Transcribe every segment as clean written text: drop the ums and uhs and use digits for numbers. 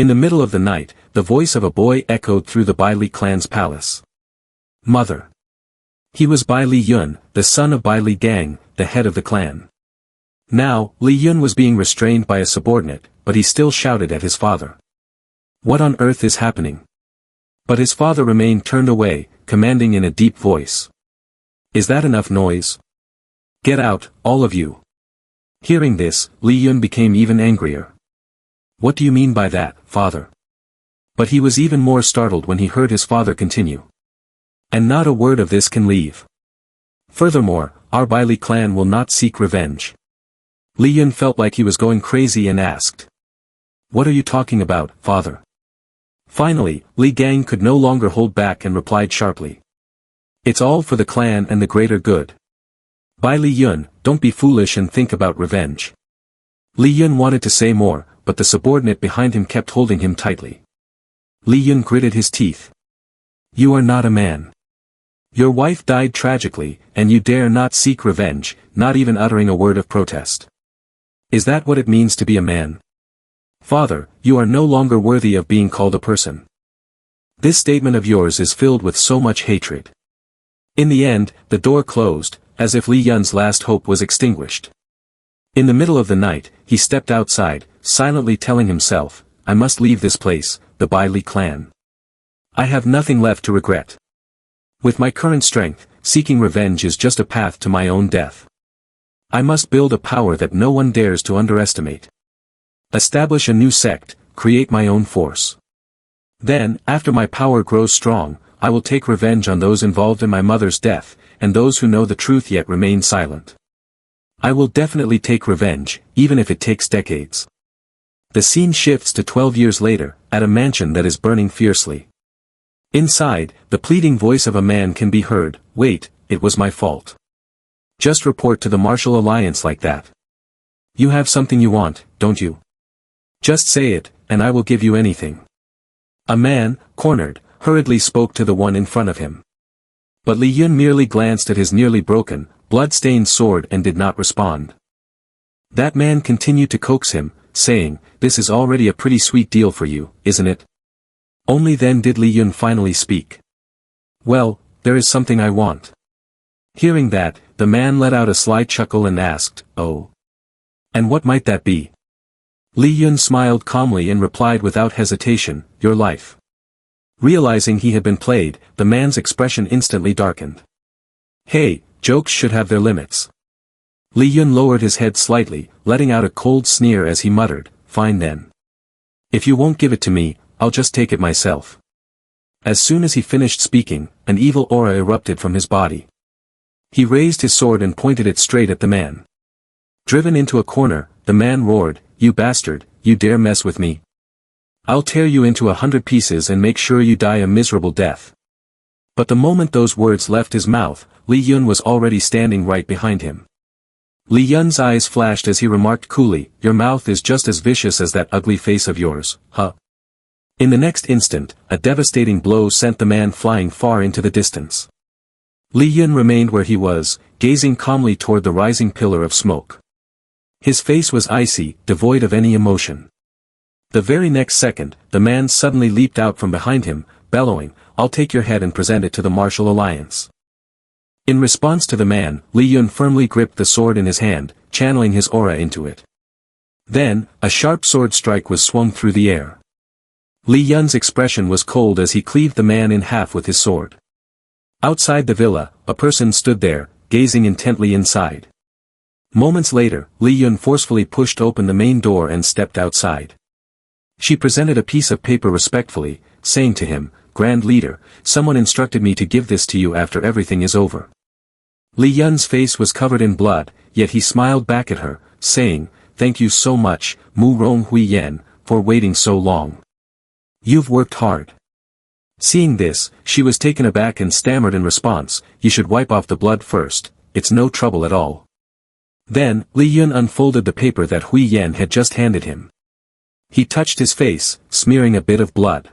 In the middle of the night, the voice of a boy echoed through the Bai Li clan's palace. Mother. He was Bai Li Yun, the son of Bai Li Gang, the head of the clan. Now, Li Yun was being restrained by a subordinate, but he still shouted at his father. What on earth is happening? But his father remained turned away, commanding in a deep voice. Is that enough noise? Get out, all of you. Hearing this, Li Yun became even angrier. What do you mean by that, father? But he was even more startled when he heard his father continue. And not a word of this can leave. Furthermore, our Bai Li clan will not seek revenge. Li Yun felt like he was going crazy and asked. What are you talking about, father? Finally, Li Gang could no longer hold back and replied sharply. It's all for the clan and the greater good. Bai Li Yun, don't be foolish and think about revenge. Li Yun wanted to say more, but the subordinate behind him kept holding him tightly. Li Yun gritted his teeth. You are not a man. Your wife died tragically, and you dare not seek revenge, not even uttering a word of protest. Is that what it means to be a man? Father, you are no longer worthy of being called a person. This statement of yours is filled with so much hatred. In the end, the door closed, as if Li Yun's last hope was extinguished. In the middle of the night, he stepped outside, silently telling himself, I must leave this place, the Bai Li clan. I have nothing left to regret. With my current strength, seeking revenge is just a path to my own death. I must build a power that no one dares to underestimate. Establish a new sect, create my own force. Then, after my power grows strong, I will take revenge on those involved in my mother's death, and those who know the truth yet remain silent. I will definitely take revenge, even if it takes decades. The scene shifts to 12 years later, at a mansion that is burning fiercely. Inside, the pleading voice of a man can be heard, wait, it was my fault. Just report to the Martial Alliance like that. You have something you want, don't you? Just say it, and I will give you anything. A man, cornered, hurriedly spoke to the one in front of him. But Li Yun merely glanced at his nearly broken, blood-stained sword and did not respond. That man continued to coax him, saying, this is already a pretty sweet deal for you, isn't it? Only then did Li Yun finally speak. Well, there is something I want. Hearing that, the man let out a sly chuckle and asked, oh. And what might that be? Li Yun smiled calmly and replied without hesitation, your life. Realizing he had been played, the man's expression instantly darkened. Hey, jokes should have their limits. Li Yun lowered his head slightly, letting out a cold sneer as he muttered, fine then. If you won't give it to me, I'll just take it myself. As soon as he finished speaking, an evil aura erupted from his body. He raised his sword and pointed it straight at the man. Driven into a corner, the man roared, you bastard, you dare mess with me? I'll tear you into 100 pieces and make sure you die a miserable death. But the moment those words left his mouth, Li Yun was already standing right behind him. Li Yun's eyes flashed as he remarked coolly, your mouth is just as vicious as that ugly face of yours, huh? In the next instant, a devastating blow sent the man flying far into the distance. Li Yun remained where he was, gazing calmly toward the rising pillar of smoke. His face was icy, devoid of any emotion. The very next second, the man suddenly leaped out from behind him, bellowing, I'll take your head and present it to the Martial Alliance. In response to the man, Li Yun firmly gripped the sword in his hand, channeling his aura into it. Then, a sharp sword strike was swung through the air. Li Yun's expression was cold as he cleaved the man in half with his sword. Outside the villa, a person stood there, gazing intently inside. Moments later, Li Yun forcefully pushed open the main door and stepped outside. She presented a piece of paper respectfully, saying to him, Grand Leader, someone instructed me to give this to you after everything is over. Li Yun's face was covered in blood, yet he smiled back at her, saying, Thank you so much, Mu Rong Hui Yen, for waiting so long. You've worked hard. Seeing this, she was taken aback and stammered in response, You should wipe off the blood first, it's no trouble at all. Then, Li Yun unfolded the paper that Hui Yen had just handed him. He touched his face, smearing a bit of blood.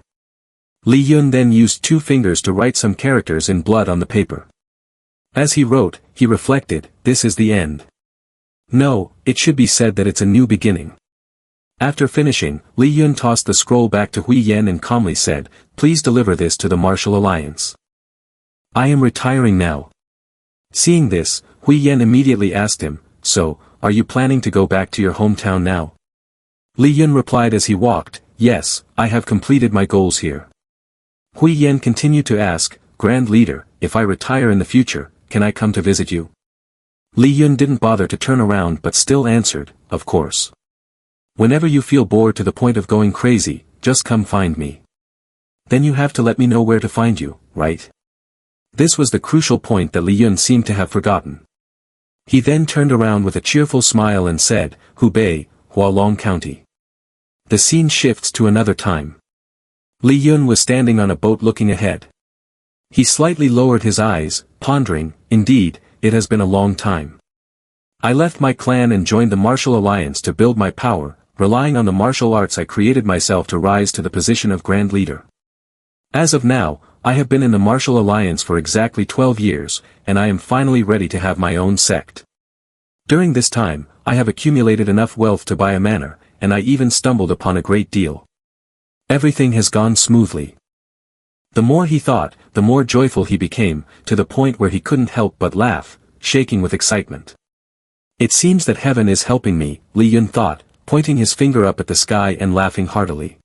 Li Yun then used 2 fingers to write some characters in blood on the paper. As he wrote, he reflected, this is the end. No, it should be said that it's a new beginning. After finishing, Li Yun tossed the scroll back to Hui Yen and calmly said, "Please deliver this to the Martial Alliance. I am retiring now." Seeing this, Hui Yen immediately asked him, "So, are you planning to go back to your hometown now?" Li Yun replied as he walked, "Yes, I have completed my goals here." Hui Yen continued to ask, "Grand Leader, if I retire in the future, can I come to visit you?" Li Yun didn't bother to turn around but still answered, "Of course. Whenever you feel bored to the point of going crazy, just come find me. Then you have to let me know where to find you, right?" This was the crucial point that Li Yun seemed to have forgotten. He then turned around with a cheerful smile and said, "Hubei, Hualong County." The scene shifts to another time. Li Yun was standing on a boat looking ahead. He slightly lowered his eyes, pondering, "Indeed, it has been a long time. I left my clan and joined the Martial Alliance to build my power, relying on the martial arts I created myself to rise to the position of Grand Leader. As of now, I have been in the Martial Alliance for exactly 12 years, and I am finally ready to have my own sect. During this time, I have accumulated enough wealth to buy a manor, and I even stumbled upon a great deal. Everything has gone smoothly." The more he thought, the more joyful he became, to the point where he couldn't help but laugh, shaking with excitement. "It seems that heaven is helping me," Li Yun thought, pointing his finger up at the sky and laughing heartily.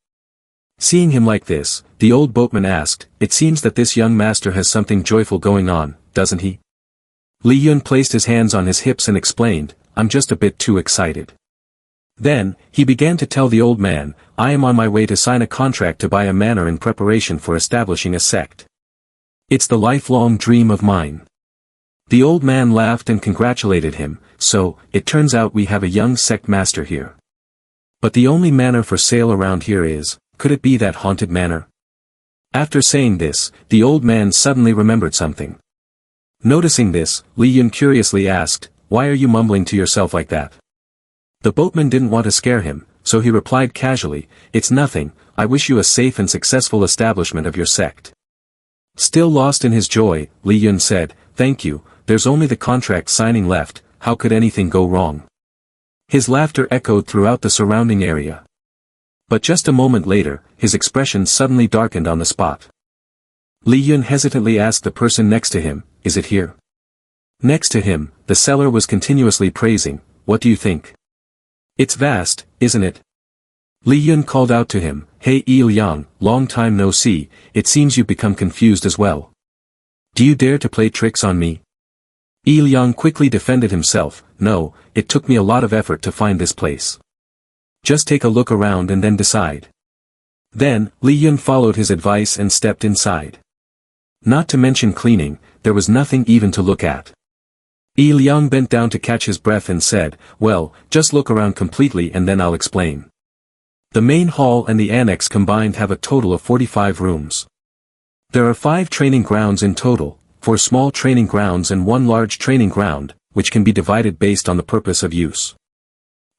Seeing him like this, the old boatman asked, "It seems that this young master has something joyful going on, doesn't he?" Li Yun placed his hands on his hips and explained, "I'm just a bit too excited." Then, he began to tell the old man, "I am on my way to sign a contract to buy a manor in preparation for establishing a sect. It's the lifelong dream of mine." The old man laughed and congratulated him, "So, it turns out we have a young sect master here. But the only manor for sale around here is, could it be that haunted manor?" After saying this, the old man suddenly remembered something. Noticing this, Li Yun curiously asked, "Why are you mumbling to yourself like that?" The boatman didn't want to scare him, so he replied casually, "It's nothing, I wish you a safe and successful establishment of your sect." Still lost in his joy, Li Yun said, "Thank you, there's only the contract signing left, how could anything go wrong?" His laughter echoed throughout the surrounding area. But just a moment later, his expression suddenly darkened on the spot. Li Yun hesitantly asked the person next to him, "Is it here?" Next to him, the seller was continuously praising, "What do you think? It's vast, isn't it?" Li Yun called out to him, "Hey Il Yang, long time no see, it seems you've become confused as well. Do you dare to play tricks on me?" Il Yang quickly defended himself, "No, it took me a lot of effort to find this place. Just take a look around and then decide." Then, Li Yun followed his advice and stepped inside. Not to mention cleaning, there was nothing even to look at. Il Yang bent down to catch his breath and said, "Well, just look around completely and then I'll explain." The main hall and the annex combined have a total of 45 rooms. There are 5 training grounds in total, 4 small training grounds and 1 large training ground, which can be divided based on the purpose of use.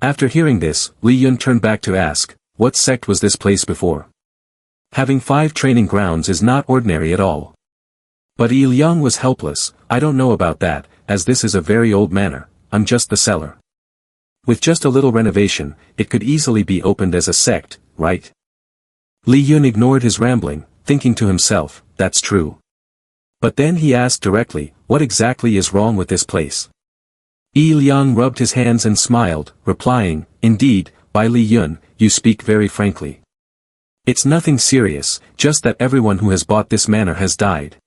After hearing this, Li Yun turned back to ask, "What sect was this place before? Having 5 training grounds is not ordinary at all." But Il Yang was helpless, "I don't know about that, as this is a very old manor, I'm just the seller. With just a little renovation, it could easily be opened as a sect, right?" Li Yun ignored his rambling, thinking to himself, "That's true." But then he asked directly, "What exactly is wrong with this place?" Il Yang rubbed his hands and smiled, replying, "Indeed, by Li Yun, you speak very frankly. It's nothing serious, just that everyone who has bought this manor has died."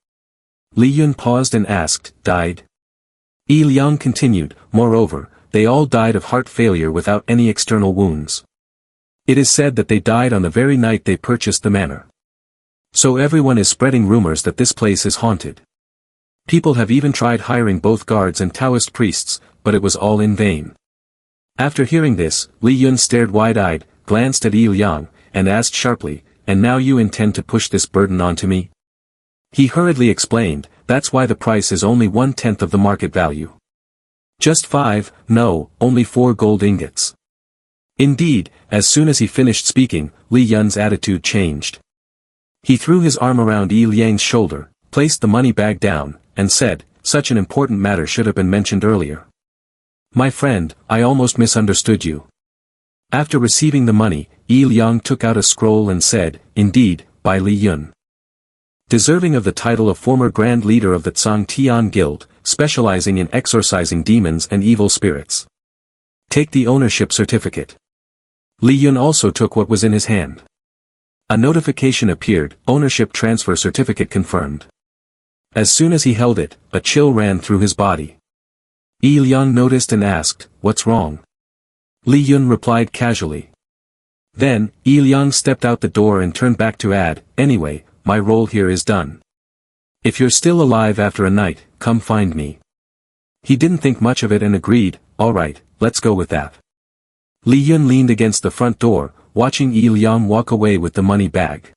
Li Yun paused and asked, "Died?" Il Yang continued, "Moreover, they all died of heart failure without any external wounds. It is said that they died on the very night they purchased the manor. So everyone is spreading rumors that this place is haunted. People have even tried hiring both guards and Taoist priests, but it was all in vain." After hearing this, Li Yun stared wide-eyed, glanced at Il Yang, and asked sharply, "And now you intend to push this burden onto me?" He hurriedly explained, "That's why the price is only 1/10 of the market value. Just 5, no, only 4 gold ingots." Indeed, as soon as he finished speaking, Li Yun's attitude changed. He threw his arm around Il Yang's shoulder, placed the money bag down, and said, "Such an important matter should have been mentioned earlier. My friend, I almost misunderstood you. After receiving the money, Yi Liang took out a scroll and said, "Indeed, Bai Li Yun. Deserving of the title of former Grand Leader of the Tsang Tian Guild, specializing in exorcising demons and evil spirits. Take the ownership certificate." Li Yun also took what was in his hand. A notification appeared, "Ownership transfer certificate confirmed." As soon as he held it, a chill ran through his body. Yi Liang noticed and asked, "What's wrong?" Li Yun replied casually. Then, Yi Liang stepped out the door and turned back to add, "Anyway, my role here is done. If you're still alive after a night, come find me." He didn't think much of it and agreed, "Alright, let's go with that." Li Yun leaned against the front door, watching Yi Liang walk away with the money bag.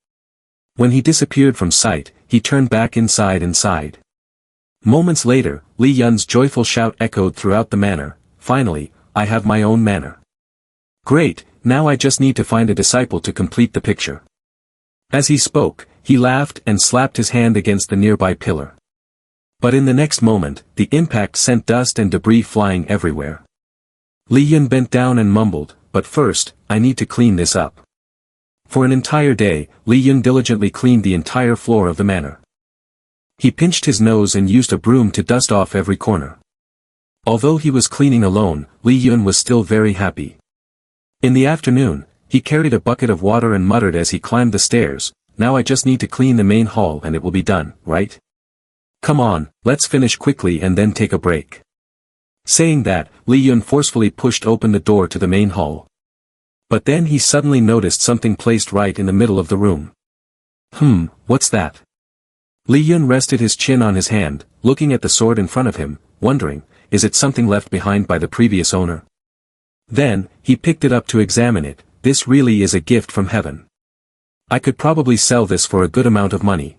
When he disappeared from sight, he turned back inside. Moments later, Li Yun's joyful shout echoed throughout the manor, "Finally, I have my own manor. Great, now I just need to find a disciple to complete the picture." As he spoke, he laughed and slapped his hand against the nearby pillar. But in the next moment, the impact sent dust and debris flying everywhere. Li Yun bent down and mumbled, "But first, I need to clean this up." For an entire day, Li Yun diligently cleaned the entire floor of the manor. He pinched his nose and used a broom to dust off every corner. Although he was cleaning alone, Li Yun was still very happy. In the afternoon, he carried a bucket of water and muttered as he climbed the stairs, "Now I just need to clean the main hall and it will be done, right? Come on, let's finish quickly and then take a break." Saying that, Li Yun forcefully pushed open the door to the main hall. But then he suddenly noticed something placed right in the middle of the room. What's that? Li Yun rested his chin on his hand, looking at the sword in front of him, wondering, is it something left behind by the previous owner? Then, he picked it up to examine it. This really is a gift from heaven. I could probably sell this for a good amount of money.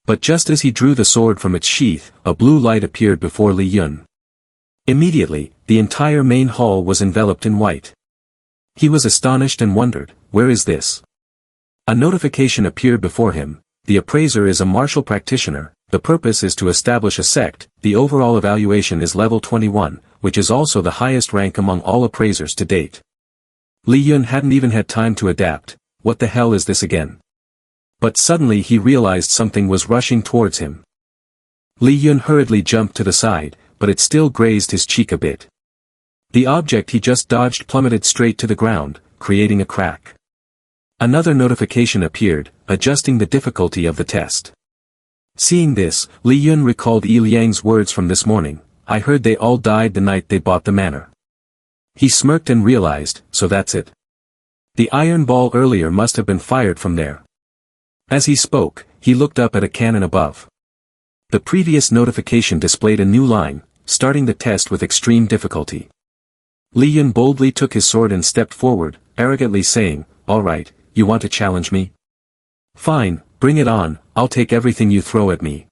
But just as he drew the sword from its sheath, a blue light appeared before Li Yun. Immediately, the entire main hall was enveloped in white. He was astonished and wondered, where is this? A notification appeared before him. The appraiser is a martial practitioner. The purpose is to establish a sect. The overall evaluation is level 21, which is also the highest rank among all appraisers to date. Li Yun hadn't even had time to adapt. What the hell is this again? But suddenly he realized something was rushing towards him. Li Yun hurriedly jumped to the side, but it still grazed his cheek a bit. The object he just dodged plummeted straight to the ground, creating a crack. Another notification appeared, adjusting the difficulty of the test. Seeing this, Li Yun recalled Yi Liang's words from this morning, "I heard they all died the night they bought the manor." He smirked and realized, so that's it. The iron ball earlier must have been fired from there. As he spoke, he looked up at a cannon above. The previous notification displayed a new line, starting the test with extreme difficulty. Li Yun boldly took his sword and stepped forward, arrogantly saying, "Alright, you want to challenge me? Fine, bring it on, I'll take everything you throw at me."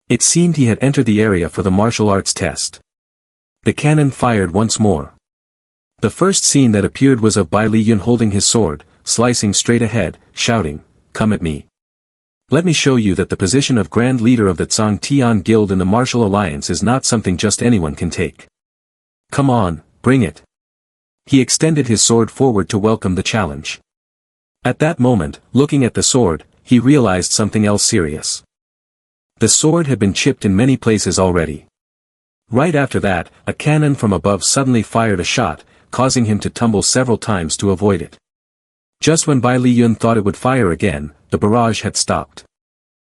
It seemed he had entered the area for the martial arts test. The cannon fired once more. The first scene that appeared was of Bai Li Yun holding his sword, slicing straight ahead, shouting, "Come at me. Let me show you that the position of Grand Leader of the Tsang Tian Guild in the Martial Alliance is not something just anyone can take. Come on, bring it." He extended his sword forward to welcome the challenge. At that moment, looking at the sword, he realized something else serious. The sword had been chipped in many places already. Right after that, a cannon from above suddenly fired a shot, causing him to tumble several times to avoid it. Just when Bai Li Yun thought it would fire again, the barrage had stopped.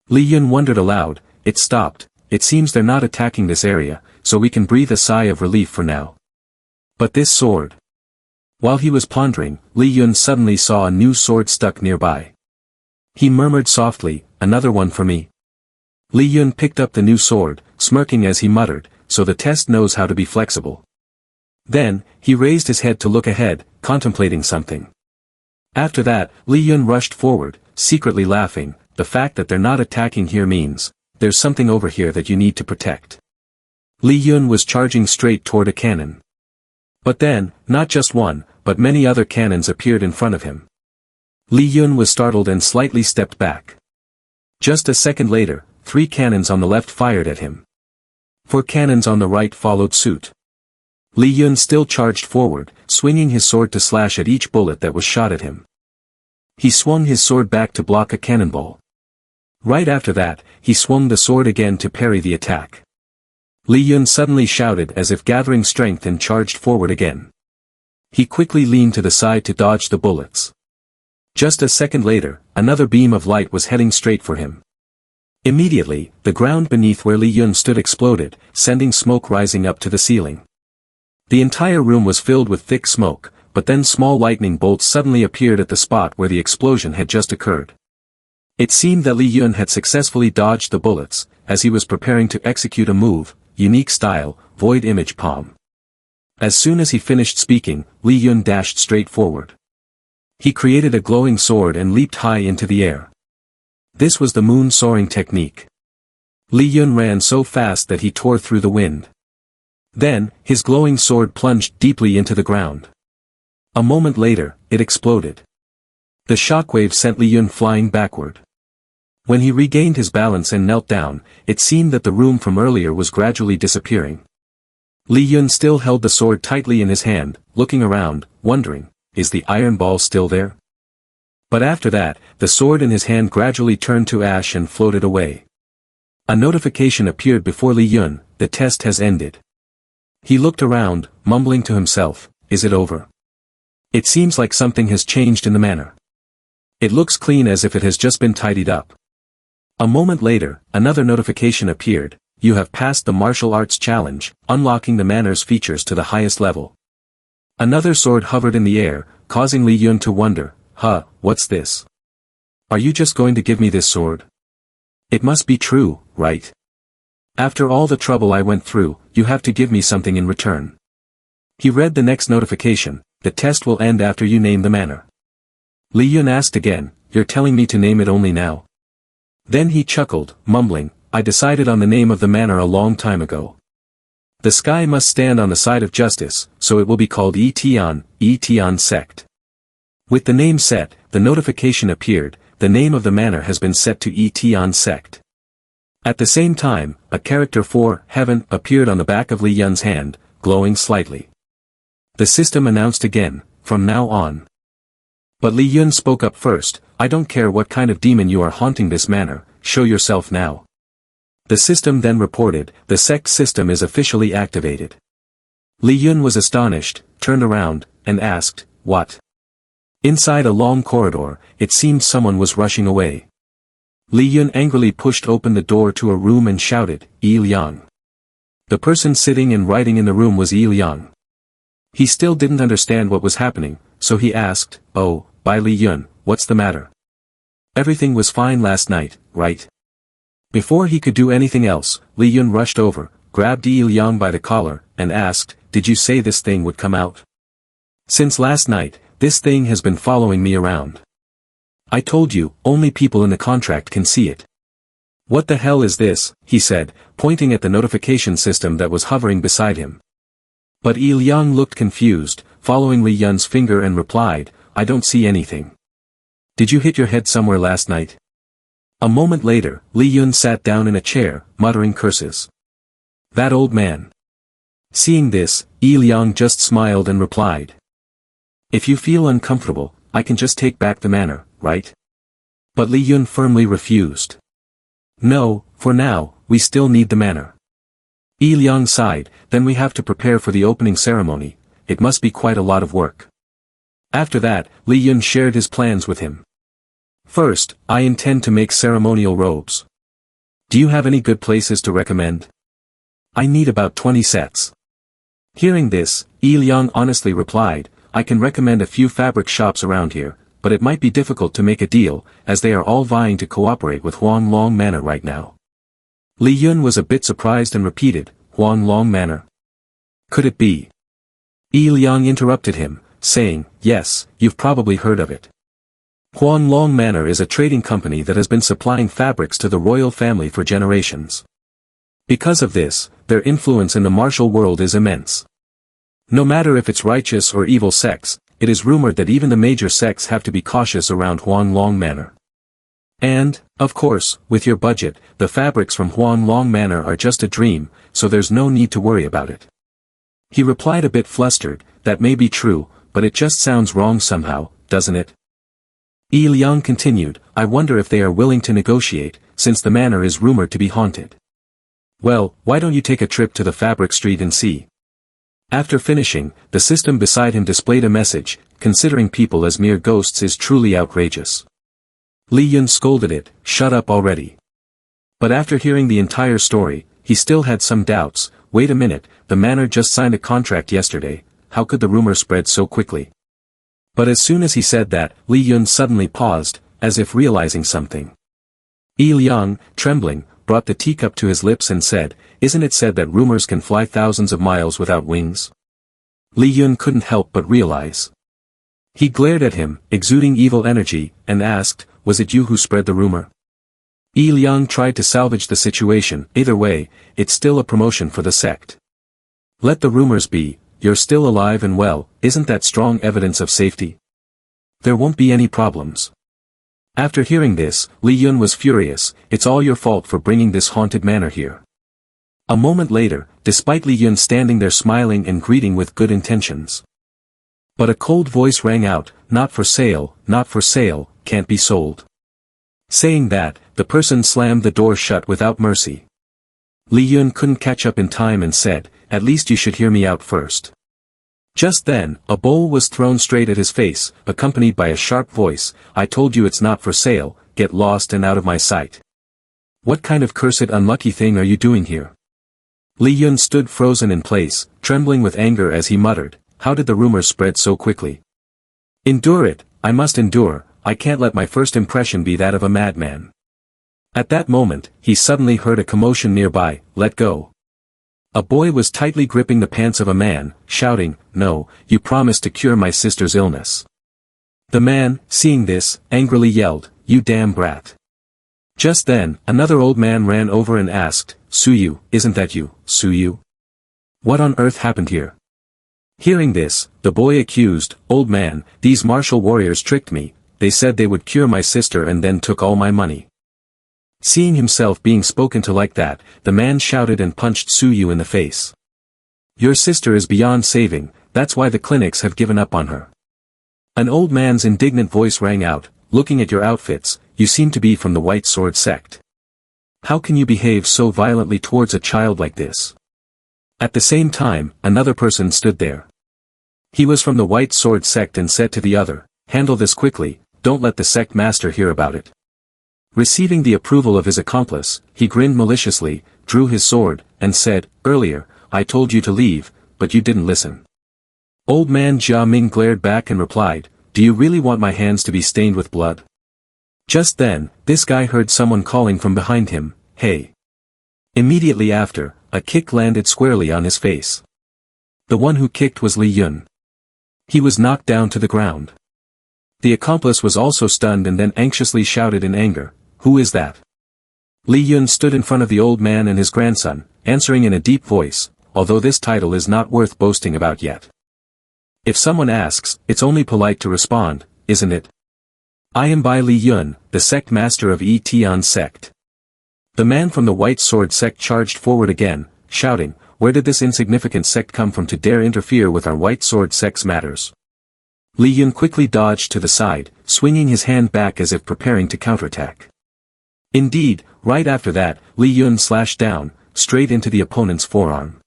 Li Yun wondered aloud, "It stopped, it seems they're not attacking this area, so we can breathe a sigh of relief for now. But this sword..." While he was pondering, Li Yun suddenly saw a new sword stuck nearby. He murmured softly, "Another one for me." Li Yun picked up the new sword, smirking as he muttered, "So the test knows how to be flexible." Then, he raised his head to look ahead, contemplating something. After that, Li Yun rushed forward, secretly laughing, "The fact that they're not attacking here means, there's something over here that you need to protect." Li Yun was charging straight toward a cannon. But then, not just one, but many other cannons appeared in front of him. Li Yun was startled and slightly stepped back. Just a second later, 3 cannons on the left fired at him. 4 cannons on the right followed suit. Li Yun still charged forward, swinging his sword to slash at each bullet that was shot at him. He swung his sword back to block a cannonball. Right after that, he swung the sword again to parry the attack. Li Yun suddenly shouted as if gathering strength and charged forward again. He quickly leaned to the side to dodge the bullets. Just a second later, another beam of light was heading straight for him. Immediately, the ground beneath where Li Yun stood exploded, sending smoke rising up to the ceiling. The entire room was filled with thick smoke, but then small lightning bolts suddenly appeared at the spot where the explosion had just occurred. It seemed that Li Yun had successfully dodged the bullets, as he was preparing to execute a move, unique style, void image palm. As soon as he finished speaking, Li Yun dashed straight forward. He created a glowing sword and leaped high into the air. This was the moon soaring technique. Li Yun ran so fast that he tore through the wind. Then, his glowing sword plunged deeply into the ground. A moment later, it exploded. The shockwave sent Li Yun flying backward. When he regained his balance and knelt down, it seemed that the room from earlier was gradually disappearing. Li Yun still held the sword tightly in his hand, looking around, wondering, is the iron ball still there? But after that, the sword in his hand gradually turned to ash and floated away. A notification appeared before Li Yun, the test has ended. He looked around, mumbling to himself, is it over? It seems like something has changed in the manor. It looks clean as if it has just been tidied up. A moment later, another notification appeared, you have passed the martial arts challenge, unlocking the manor's features to the highest level. Another sword hovered in the air, causing Li Yun to wonder, what's this? Are you just going to give me this sword? It must be true, right? After all the trouble I went through, you have to give me something in return. He read the next notification, the test will end after you name the manor. Li Yun asked again, you're telling me to name it only now? Then he chuckled, mumbling, I decided on the name of the manor a long time ago. The sky must stand on the side of justice, so it will be called Etion Sect. With the name set, the notification appeared, the name of the manor has been set to Etion Sect. At the same time, a character for heaven appeared on the back of Li Yun's hand, glowing slightly. The system announced again, from now on. But Li Yun spoke up first, I don't care what kind of demon you are haunting this manor, show yourself now. The system then reported, the Sect system is officially activated. Li Yun was astonished, turned around, and asked, what? Inside a long corridor, it seemed someone was rushing away. Li Yun angrily pushed open the door to a room and shouted, Yi Liang. The person sitting and writing in the room was Yi Liang. He still didn't understand what was happening, so he asked, oh, by Li Yun, what's the matter? Everything was fine last night, right? Before he could do anything else, Li Yun rushed over, grabbed Yi Liang by the collar, and asked, did you say this thing would come out? Since last night, this thing has been following me around. I told you, only people in the contract can see it. What the hell is this, he said, pointing at the notification system that was hovering beside him. But Yi Liang looked confused, following Li Yun's finger and replied, I don't see anything. Did you hit your head somewhere last night? A moment later, Li Yun sat down in a chair, muttering curses. That old man. Seeing this, Yi Liang just smiled and replied. If you feel uncomfortable, I can just take back the manor, right? But Li Yun firmly refused. No, for now, we still need the manor. Yi Liang sighed, then we have to prepare for the opening ceremony, it must be quite a lot of work. After that, Li Yun shared his plans with him. First, I intend to make ceremonial robes. Do you have any good places to recommend? I need about 20 sets. Hearing this, Yi Liang honestly replied, I can recommend a few fabric shops around here, but it might be difficult to make a deal, as they are all vying to cooperate with Huanglong Manor right now. Li Yun was a bit surprised and repeated, Huanglong Manor. Could it be? Yi Liang interrupted him, saying, yes, you've probably heard of it. Huanglong Manor is a trading company that has been supplying fabrics to the royal family for generations. Because of this, their influence in the martial world is immense. No matter if it's righteous or evil sects, it is rumored that even the major sects have to be cautious around Huanglong Manor. And, of course, with your budget, the fabrics from Huanglong Manor are just a dream, so there's no need to worry about it. He replied a bit flustered, that may be true, but it just sounds wrong somehow, doesn't it? Yi Liang continued, I wonder if they are willing to negotiate, since the manor is rumored to be haunted. Well, why don't you take a trip to the fabric street and see? After finishing, the system beside him displayed a message, considering people as mere ghosts is truly outrageous. Li Yun scolded it, shut up already. But after hearing the entire story, he still had some doubts. Wait a minute, the manor just signed a contract yesterday, how could the rumor spread so quickly? But as soon as he said that, Li Yun suddenly paused, as if realizing something. Yi Liang, trembling, brought the teacup to his lips and said, isn't it said that rumors can fly thousands of miles without wings? Li Yun couldn't help but realize. He glared at him, exuding evil energy, and asked, was it you who spread the rumor? Yi Liang tried to salvage the situation, either way, it's still a promotion for the sect. Let the rumors be, you're still alive and well, isn't that strong evidence of safety? There won't be any problems. After hearing this, Li Yun was furious, it's all your fault for bringing this haunted manor here. A moment later, despite Li Yun standing there smiling and greeting with good intentions. But a cold voice rang out, not for sale, can't be sold. Saying that, the person slammed the door shut without mercy. Li Yun couldn't catch up in time and said, at least you should hear me out first. Just then, a bowl was thrown straight at his face, accompanied by a sharp voice, I told you it's not for sale, get lost and out of my sight. What kind of cursed unlucky thing are you doing here? Li Yun stood frozen in place, trembling with anger as he muttered, how did the rumors spread so quickly? Endure it, I must endure, I can't let my first impression be that of a madman. At that moment, he suddenly heard a commotion nearby, let go. A boy was tightly gripping the pants of a man, shouting, no, you promised to cure my sister's illness. The man, seeing this, angrily yelled, you damn brat. Just then, another old man ran over and asked, Suyu, isn't that you, Suyu? What on earth happened here? Hearing this, the boy accused, old man, these martial warriors tricked me, they said they would cure my sister and then took all my money. Seeing himself being spoken to like that, the man shouted and punched Suyu in the face. Your sister is beyond saving, that's why the clinics have given up on her. An old man's indignant voice rang out, looking at your outfits, you seem to be from the White Sword Sect. How can you behave so violently towards a child like this? At the same time, another person stood there. He was from the White Sword Sect and said to the other, handle this quickly, don't let the sect master hear about it. Receiving the approval of his accomplice, he grinned maliciously, drew his sword, and said, earlier, I told you to leave, but you didn't listen. Old man Jia Ming glared back and replied, do you really want my hands to be stained with blood? Just then, this guy heard someone calling from behind him, hey. Immediately after, a kick landed squarely on his face. The one who kicked was Li Yun. He was knocked down to the ground. The accomplice was also stunned and then anxiously shouted in anger, who is that? Li Yun stood in front of the old man and his grandson, answering in a deep voice, although this title is not worth boasting about yet. If someone asks, it's only polite to respond, isn't it? I am Bai Li Yun, the sect master of Tian Sect. The man from the White Sword Sect charged forward again, shouting, where did this insignificant sect come from to dare interfere with our White Sword Sect's matters? Li Yun quickly dodged to the side, swinging his hand back as if preparing to counterattack. Indeed, right after that, Li Yun slashed down, straight into the opponent's forearm.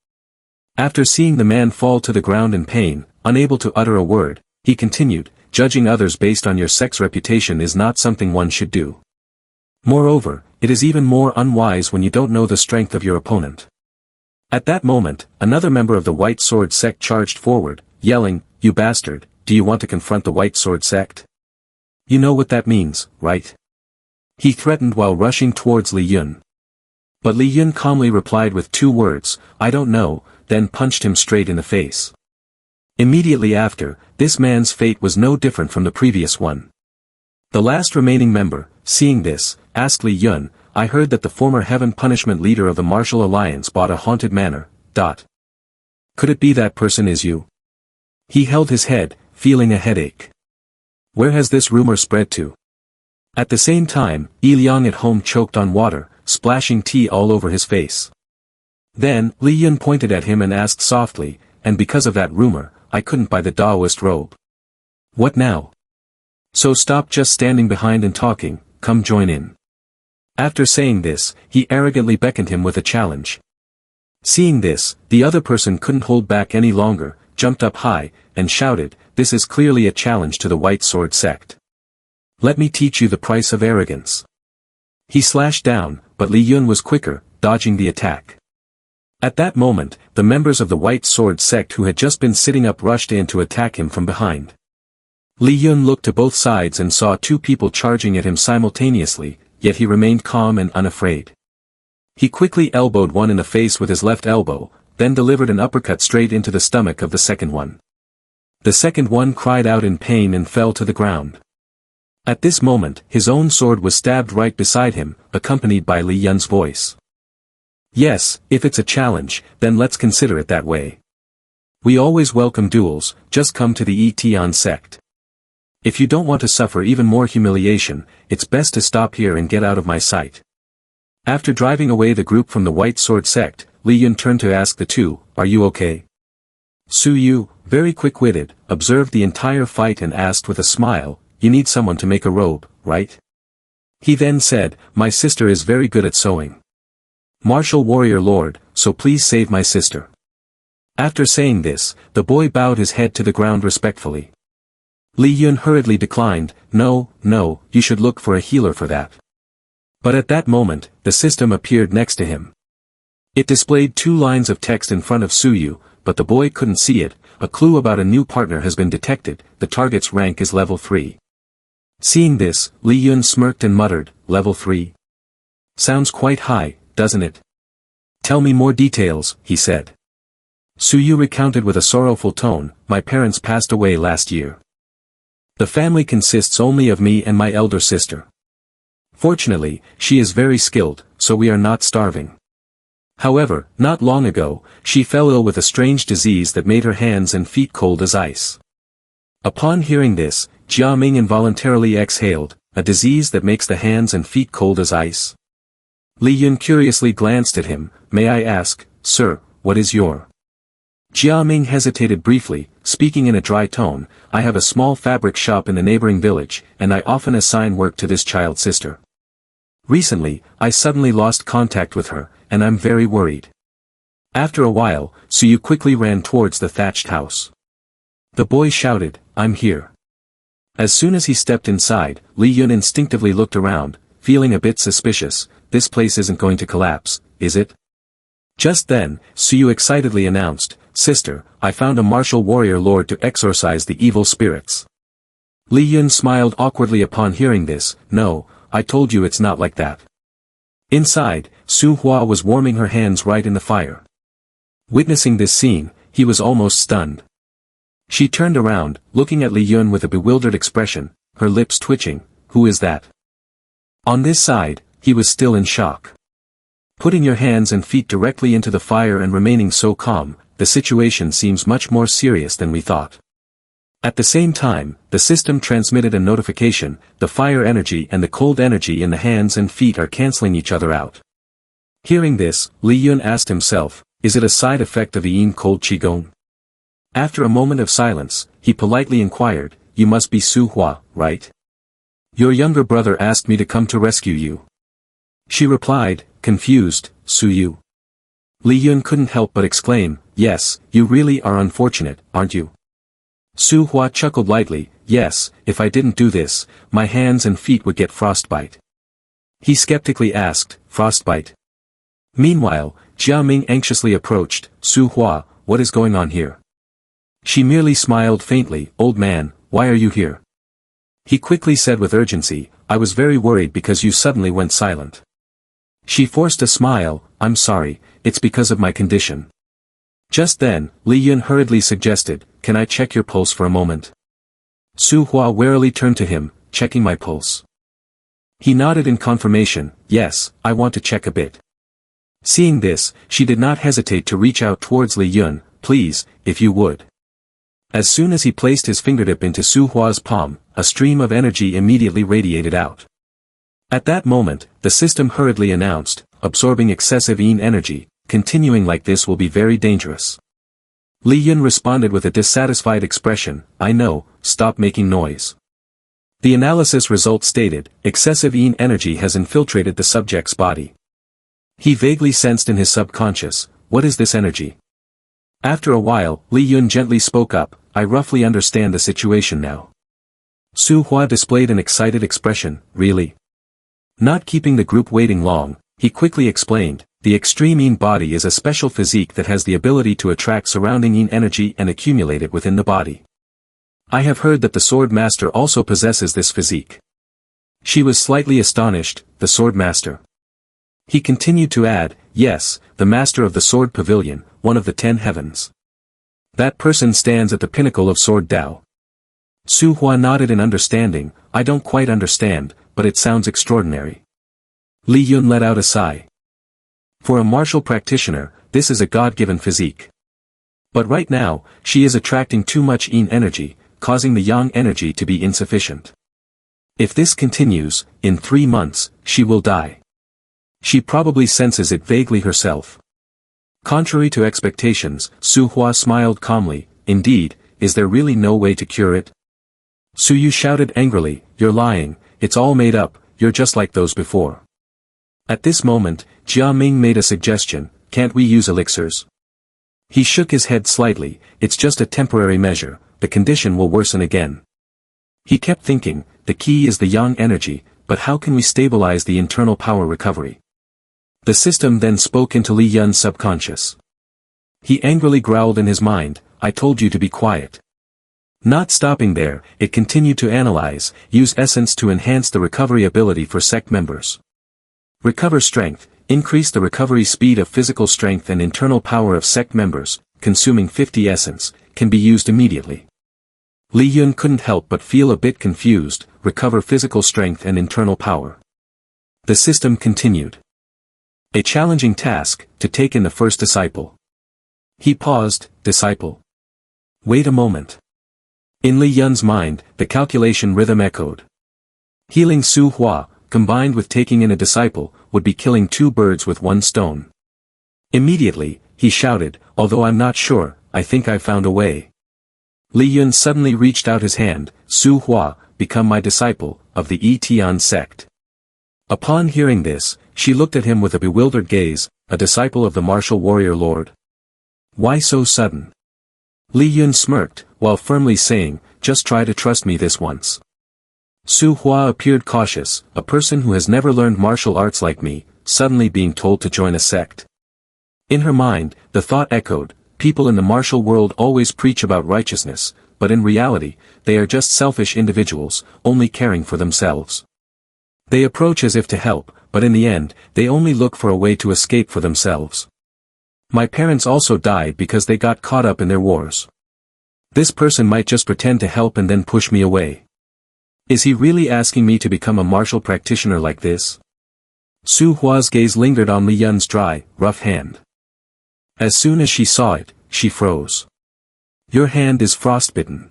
After seeing the man fall to the ground in pain, unable to utter a word, he continued, judging others based on your sex reputation is not something one should do. Moreover, it is even more unwise when you don't know the strength of your opponent. At that moment, another member of the White Sword Sect charged forward, yelling, you bastard, do you want to confront the White Sword Sect? You know what that means, right? He threatened while rushing towards Li Yun. But Li Yun calmly replied with 2 words, I don't know, then punched him straight in the face. Immediately after, this man's fate was no different from the previous one. The last remaining member, seeing this, asked Li Yun, I heard that the former heaven punishment leader of the Martial Alliance bought a haunted manor, Could it be that person is you? He held his head, feeling a headache. Where has this rumor spread to? At the same time, Yi Liang at home choked on water, splashing tea all over his face. Then, Li Yun pointed at him and asked softly, and because of that rumor, I couldn't buy the Daoist robe. What now? So stop just standing behind and talking, come join in. After saying this, he arrogantly beckoned him with a challenge. Seeing this, the other person couldn't hold back any longer, jumped up high, and shouted, "This is clearly a challenge to the White Sword Sect. Let me teach you the price of arrogance." He slashed down, but Li Yun was quicker, dodging the attack. At that moment, the members of the White Sword Sect who had just been sitting up rushed in to attack him from behind. Li Yun looked to both sides and saw two people charging at him simultaneously, yet he remained calm and unafraid. He quickly elbowed one in the face with his left elbow, then delivered an uppercut straight into the stomach of the second one. The second one cried out in pain and fell to the ground. At this moment, his own sword was stabbed right beside him, accompanied by Li Yun's voice. "Yes, if it's a challenge, then let's consider it that way. We always welcome duels, just come to the Etion sect. If you don't want to suffer even more humiliation, it's best to stop here and get out of my sight." After driving away the group from the White Sword Sect, Li Yun turned to ask the two, "Are you okay?" Su Yu, very quick-witted, observed the entire fight and asked with a smile, "You need someone to make a robe, right?" He then said, "My sister is very good at sewing. Martial warrior lord, so please save my sister." After saying this, the boy bowed his head to the ground respectfully. Li Yun hurriedly declined, "No, you should look for a healer for that." But at that moment, the system appeared next to him. It displayed 2 lines of text in front of Su Yu, but the boy couldn't see it. "A clue about a new partner has been detected, the target's rank is level 3. Seeing this, Li Yun smirked and muttered, "Level 3? Sounds quite high, doesn't it? Tell me more details," he said. Su Yu recounted with a sorrowful tone, "My parents passed away last year. The family consists only of me and my elder sister. Fortunately, she is very skilled, so we are not starving. However, not long ago, she fell ill with a strange disease that made her hands and feet cold as ice." Upon hearing this, Jia Ming involuntarily exhaled, "A disease that makes the hands and feet cold as ice?" Li Yun curiously glanced at him, "May I ask, sir, what is your—" Jia Ming hesitated briefly, speaking in a dry tone, "I have a small fabric shop in the neighboring village, and I often assign work to this child's sister. Recently, I suddenly lost contact with her, and I'm very worried." After a while, Su Yu quickly ran towards the thatched house. The boy shouted, "I'm here." As soon as he stepped inside, Li Yun instinctively looked around, feeling a bit suspicious. "This place isn't going to collapse, is it?" Just then, Su Yu excitedly announced, "Sister, I found a martial warrior lord to exorcise the evil spirits." Li Yun smiled awkwardly upon hearing this, "No, I told you it's not like that." Inside, Su Hua was warming her hands right in the fire. Witnessing this scene, he was almost stunned. She turned around, looking at Li Yun with a bewildered expression, her lips twitching. "Who is that?" On this side, he was still in shock. "Putting your hands and feet directly into the fire and remaining so calm, the situation seems much more serious than we thought." At the same time, the system transmitted a notification, "The fire energy and the cold energy in the hands and feet are cancelling each other out." Hearing this, Li Yun asked himself, "Is it a side effect of Yin cold Qigong?" After a moment of silence, he politely inquired, "You must be Su Hua, right? Your younger brother asked me to come to rescue you." She replied, confused, "Su Yu?" Li Yun couldn't help but exclaim, "Yes, you really are unfortunate, aren't you?" Su Hua chuckled lightly, "Yes, if I didn't do this, my hands and feet would get frostbite." He skeptically asked, "Frostbite?" Meanwhile, Jia Ming anxiously approached, "Su Hua, what is going on here?" She merely smiled faintly, "Old man, why are you here?" He quickly said with urgency, "I was very worried because you suddenly went silent." She forced a smile, "I'm sorry, it's because of my condition." Just then, Li Yun hurriedly suggested, "Can I check your pulse for a moment?" Su Hua warily turned to him, "Checking my pulse?" He nodded in confirmation, "Yes, I want to check a bit." Seeing this, she did not hesitate to reach out towards Li Yun, "Please, if you would." As soon as he placed his fingertip into Su Hua's palm, a stream of energy immediately radiated out. At that moment, the system hurriedly announced, "Absorbing excessive Yin energy, continuing like this will be very dangerous." Li Yun responded with a dissatisfied expression, I know, stop making noise. The analysis result stated, excessive yin energy has infiltrated the subject's body. He vaguely sensed in his subconscious, what is this energy? After a while, Li Yun gently spoke up, I roughly understand the situation now. Su Hua displayed an excited expression, really? Not keeping the group waiting long, he quickly explained, the extreme yin body is a special physique that has the ability to attract surrounding yin energy and accumulate it within the body. I have heard that the sword master also possesses this physique. She was slightly astonished, the sword master. He continued to add, yes, the master of the sword pavilion, one of the 10 heavens. That person stands at the pinnacle of sword Tao. Su Hua nodded in understanding, I don't quite understand, but it sounds extraordinary. Li Yun let out a sigh. For a martial practitioner, this is a God-given physique. But right now, she is attracting too much yin energy, causing the yang energy to be insufficient. If this continues, in 3 months, she will die. She probably senses it vaguely herself. Contrary to expectations, Su Hua smiled calmly, indeed, is there really no way to cure it? Su Yu shouted angrily, you're lying, it's all made up, you're just like those before. At this moment, Jia Ming made a suggestion, can't we use elixirs? He shook his head slightly, it's just a temporary measure, the condition will worsen again. He kept thinking, the key is the yang energy, but how can we stabilize the internal power recovery? The system then spoke into Li Yun's subconscious. He angrily growled in his mind, I told you to be quiet. Not stopping there, it continued to analyze, use essence to enhance the recovery ability for sect members. Recover strength, increase the recovery speed of physical strength and internal power of sect members, consuming 50 essence, can be used immediately. Li Yun couldn't help but feel a bit confused, recover physical strength and internal power. The system continued. A challenging task, to take in the first disciple. He paused, disciple. Wait a moment. In Li Yun's mind, the calculation rhythm echoed. Healing Su Hua, combined with taking in a disciple, would be killing 2 birds with 1 stone. Immediately, he shouted, although I'm not sure, I think I found a way. Li Yun suddenly reached out his hand, Su Hua, become my disciple, of the Etian sect. Upon hearing this, she looked at him with a bewildered gaze, a disciple of the martial warrior lord. Why so sudden? Li Yun smirked, while firmly saying, just try to trust me this once. Su Hua appeared cautious, a person who has never learned martial arts like me, suddenly being told to join a sect. In her mind, the thought echoed, people in the martial world always preach about righteousness, but in reality, they are just selfish individuals, only caring for themselves. They approach as if to help, but in the end, they only look for a way to escape for themselves. My parents also died because they got caught up in their wars. This person might just pretend to help and then push me away. Is he really asking me to become a martial practitioner like this? Su Hua's gaze lingered on Li Yun's dry, rough hand. As soon as she saw it, she froze. Your hand is frostbitten.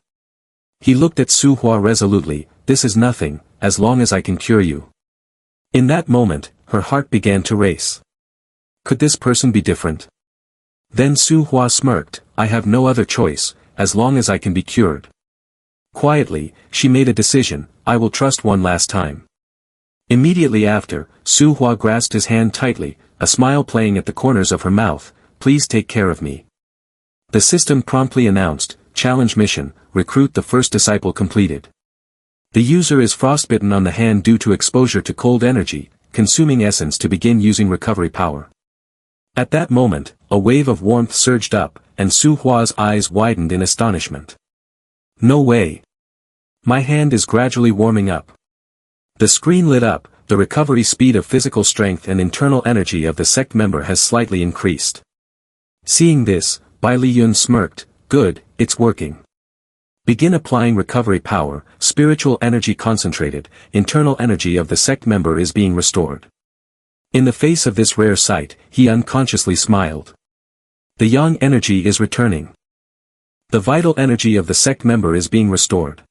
He looked at Su Hua resolutely, this is nothing, as long as I can cure you. In that moment, her heart began to race. Could this person be different? Then Su Hua smirked, I have no other choice, as long as I can be cured. Quietly, she made a decision, I will trust one last time. Immediately after, Su Hua grasped his hand tightly, a smile playing at the corners of her mouth, please take care of me. The system promptly announced, challenge mission, recruit the first disciple completed. The user is frostbitten on the hand due to exposure to cold energy, consuming essence to begin using recovery power. At that moment, a wave of warmth surged up, and Su Hua's eyes widened in astonishment. No way. My hand is gradually warming up. The screen lit up, the recovery speed of physical strength and internal energy of the sect member has slightly increased. Seeing this, Bai Li Yun smirked, good, it's working. Begin applying recovery power, spiritual energy concentrated, internal energy of the sect member is being restored. In the face of this rare sight, he unconsciously smiled. The yang energy is returning. The vital energy of the sect member is being restored.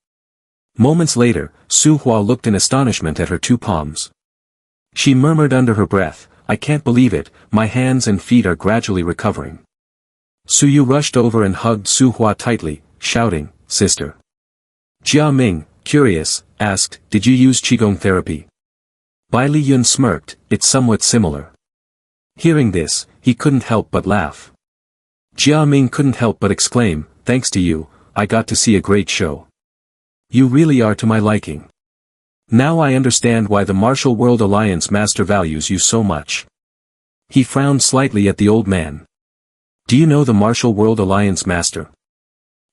Moments later, Su Hua looked in astonishment at her 2 palms. She murmured under her breath, I can't believe it, my hands and feet are gradually recovering. Su Yu rushed over and hugged Su Hua tightly, shouting, "Sister." Jia Ming, curious, asked, "Did you use Qigong therapy?" Bai Li Yun smirked, "It's somewhat similar." Hearing this, he couldn't help but laugh. Jia Ming couldn't help but exclaim, "Thanks to you, I got to see a great show. You really are to my liking. Now I understand why the Martial World Alliance master values you so much." He frowned slightly at the old man. "Do you know the Martial World Alliance master?"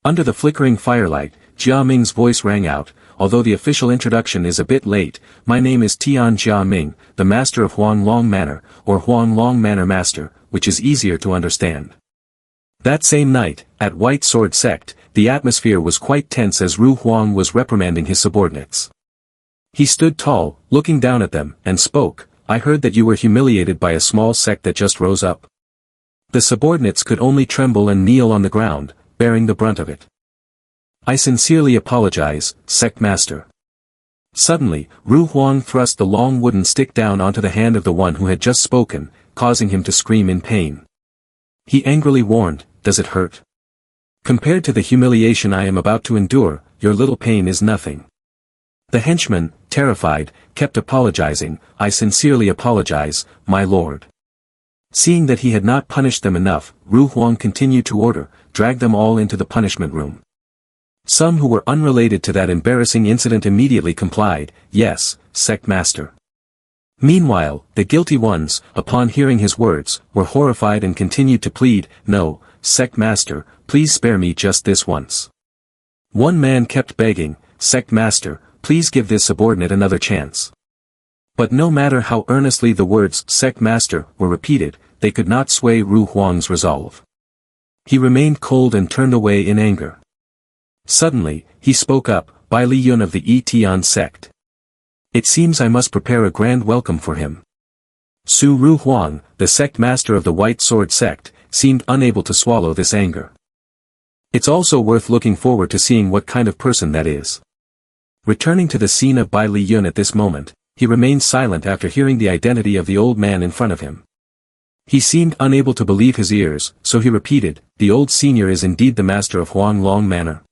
Under the flickering firelight, Jia Ming's voice rang out, "Although the official introduction is a bit late, my name is Tian Jia Ming, the master of Huang Long Manor, or Huang Long Manor master, which is easier to understand." That same night, at White Sword Sect, the atmosphere was quite tense as Ru Huang was reprimanding his subordinates. He stood tall, looking down at them, and spoke, "I heard that you were humiliated by a small sect that just rose up." The subordinates could only tremble and kneel on the ground, bearing the brunt of it. "I sincerely apologize, Sect Master." Suddenly, Ru Huang thrust the long wooden stick down onto the hand of the one who had just spoken, causing him to scream in pain. He angrily warned, "Does it hurt? Compared to the humiliation I am about to endure, your little pain is nothing." The henchman, terrified, kept apologizing, "I sincerely apologize, my lord." Seeing that he had not punished them enough, Ru Huang continued to order, "Drag them all into the punishment room." Some who were unrelated to that embarrassing incident immediately complied, "Yes, Sect Master." Meanwhile, the guilty ones, upon hearing his words, were horrified and continued to plead, "No, Sect Master, please spare me just this once." One man kept begging, "Sect Master, please give this subordinate another chance." But no matter how earnestly the words "Sect Master" were repeated, they could not sway Ru Huang's resolve. He remained cold and turned away in anger. Suddenly, he spoke up, "Bai Li Yun of the Tian sect. It seems I must prepare a grand welcome for him." Su Ru Huang, the sect master of the White Sword sect, seemed unable to swallow this anger. "It's also worth looking forward to seeing what kind of person that is." Returning to the scene of Bai Li Yun at this moment, he remained silent after hearing the identity of the old man in front of him. He seemed unable to believe his ears, so he repeated, "The old senior is indeed the master of Huang Long Manor."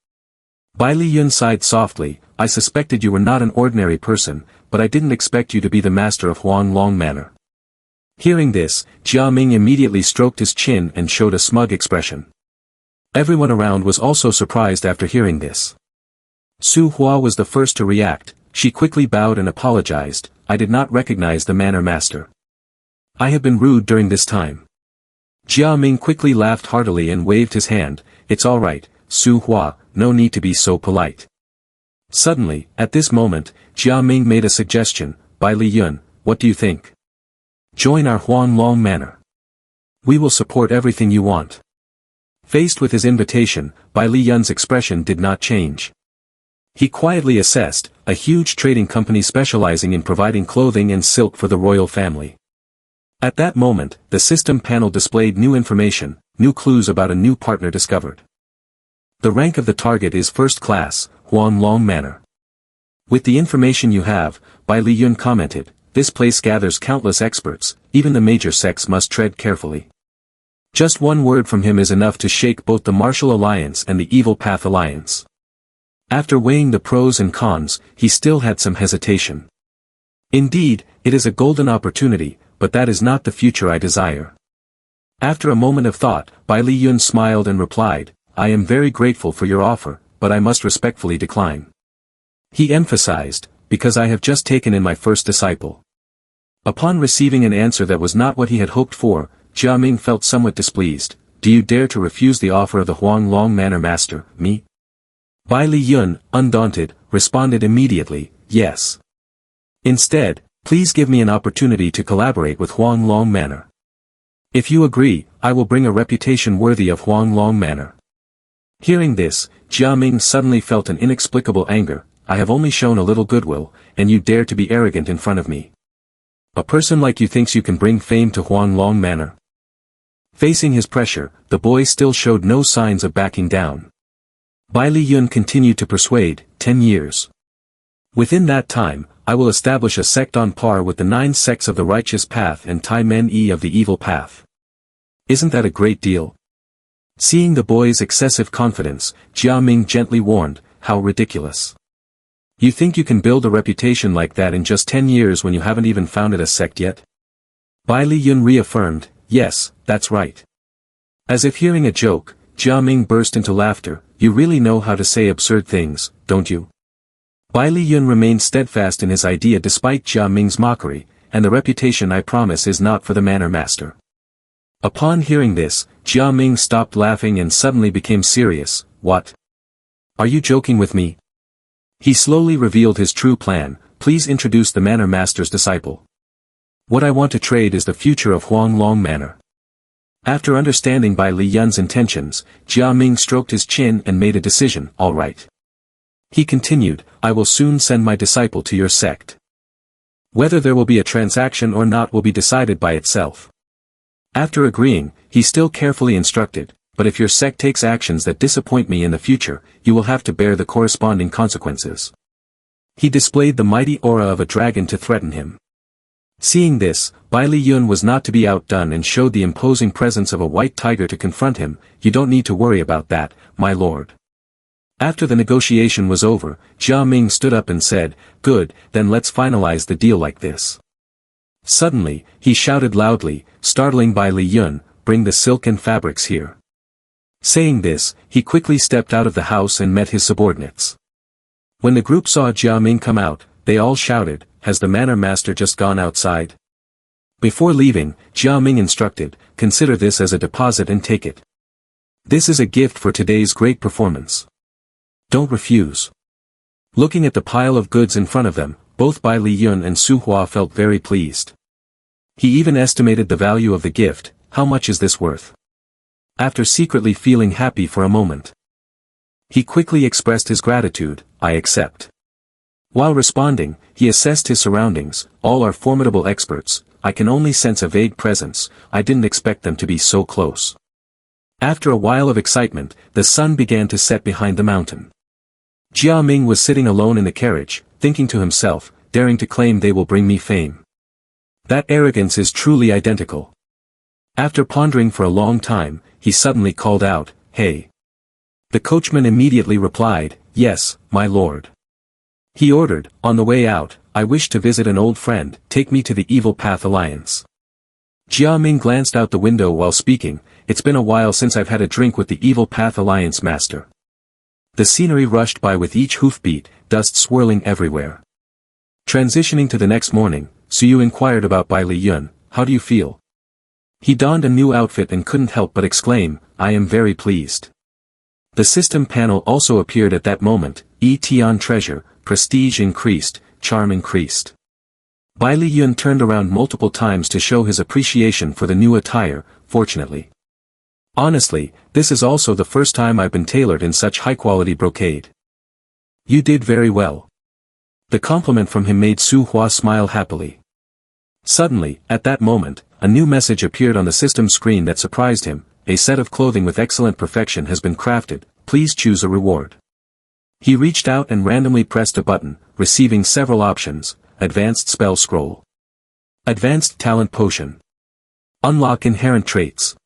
Bai Li Yun sighed softly, "I suspected you were not an ordinary person, but I didn't expect you to be the master of Huang Long Manor." Hearing this, Jia Ming immediately stroked his chin and showed a smug expression. Everyone around was also surprised after hearing this. Su Hua was the first to react. She quickly bowed and apologized, "I did not recognize the manor master. I have been rude during this time." Jia Ming quickly laughed heartily and waved his hand, "It's all right, Su Hua, no need to be so polite." Suddenly, at this moment, Jia Ming made a suggestion, "Bai Li Yun, what do you think? Join our Huang Long Manor. We will support everything you want." Faced with his invitation, Bai Li Yun's expression did not change. He quietly assessed, a huge trading company specializing in providing clothing and silk for the royal family. At that moment, the system panel displayed new information, new clues about a new partner discovered. The rank of the target is first class, Huang Long Manor. With the information you have, Bai Li Yun commented, this place gathers countless experts, even the major sects must tread carefully. Just one word from him is enough to shake both the Martial Alliance and the Evil Path Alliance. After weighing the pros and cons, he still had some hesitation. Indeed, it is a golden opportunity, but that is not the future I desire. After a moment of thought, Bai Li Yun smiled and replied, I am very grateful for your offer, but I must respectfully decline. He emphasized, because I have just taken in my first disciple. Upon receiving an answer that was not what he had hoped for, Jia Ming felt somewhat displeased. Do you dare to refuse the offer of the Huang Long Manor master, me? Bai Li Yun, undaunted, responded immediately, yes. Instead, please give me an opportunity to collaborate with Huang Long Manor. If you agree, I will bring a reputation worthy of Huang Long Manor. Hearing this, Jia Ming suddenly felt an inexplicable anger. I have only shown a little goodwill, and you dare to be arrogant in front of me. A person like you thinks you can bring fame to Huang Long Manor? Facing his pressure, the boy still showed no signs of backing down. Bai Li Yun continued to persuade, 10 years. Within that time, I will establish a sect on par with the 9 sects of the righteous path and Tai Men Yi of the evil path. Isn't that a great deal? Seeing the boy's excessive confidence, Jia Ming gently warned, how ridiculous. You think you can build a reputation like that in just 10 years when you haven't even founded a sect yet? Bai Li Yun reaffirmed, yes, that's right. As if hearing a joke, Jia Ming burst into laughter. You really know how to say absurd things, don't you? Bai Li Yun remained steadfast in his idea despite Jia Ming's mockery, and the reputation I promise is not for the manor master. Upon hearing this, Jia Ming stopped laughing and suddenly became serious. What? Are you joking with me? He slowly revealed his true plan. Please introduce the manor master's disciple. What I want to trade is the future of Huanglong Manor. After understanding Bai Li Yun's intentions, Jia Ming stroked his chin and made a decision. All right. He continued, I will soon send my disciple to your sect. Whether there will be a transaction or not will be decided by itself. After agreeing, he still carefully instructed, but if your sect takes actions that disappoint me in the future, you will have to bear the corresponding consequences. He displayed the mighty aura of a dragon to threaten him. Seeing this, Bai Li Yun was not to be outdone and showed the imposing presence of a white tiger to confront him. You don't need to worry about that, my lord. After the negotiation was over, Jia Ming stood up and said, good, then let's finalize the deal like this. Suddenly, he shouted loudly, startling Bai Li Yun, bring the silk and fabrics here. Saying this, he quickly stepped out of the house and met his subordinates. When the group saw Jia Ming come out, they all shouted, has the manor master just gone outside? Before leaving, Jia Ming instructed, consider this as a deposit and take it. This is a gift for today's great performance. Don't refuse. Looking at the pile of goods in front of them, both Bai Li Yun and Su Hua felt very pleased. He even estimated the value of the gift. How much is this worth? After secretly feeling happy for a moment, he quickly expressed his gratitude, I accept. While responding, he assessed his surroundings. All are formidable experts. I can only sense a vague presence. I didn't expect them to be so close. After a while of excitement, the sun began to set behind the mountain. Jia Ming was sitting alone in the carriage, thinking to himself, daring to claim they will bring me fame. That arrogance is truly identical. After pondering for a long time, he suddenly called out, hey. The coachman immediately replied, yes, my lord. He ordered, on the way out, I wish to visit an old friend, take me to the Evil Path Alliance. Jia Ming glanced out the window while speaking, it's been a while since I've had a drink with the Evil Path Alliance master. The scenery rushed by with each hoofbeat, dust swirling everywhere. Transitioning to the next morning, Suyu inquired about Bai Li Yun, how do you feel? He donned a new outfit and couldn't help but exclaim, I am very pleased. The system panel also appeared at that moment, Tian treasure, prestige increased, charm increased. Bai Li Yun turned around multiple times to show his appreciation for the new attire, fortunately. Honestly, this is also the first time I've been tailored in such high-quality brocade. You did very well. The compliment from him made Su Hua smile happily. Suddenly, at that moment, a new message appeared on the system screen that surprised him, a set of clothing with excellent perfection has been crafted, please choose a reward. He reached out and randomly pressed a button, receiving several options, Advanced Spell Scroll. Advanced Talent Potion. Unlock Inherent Traits.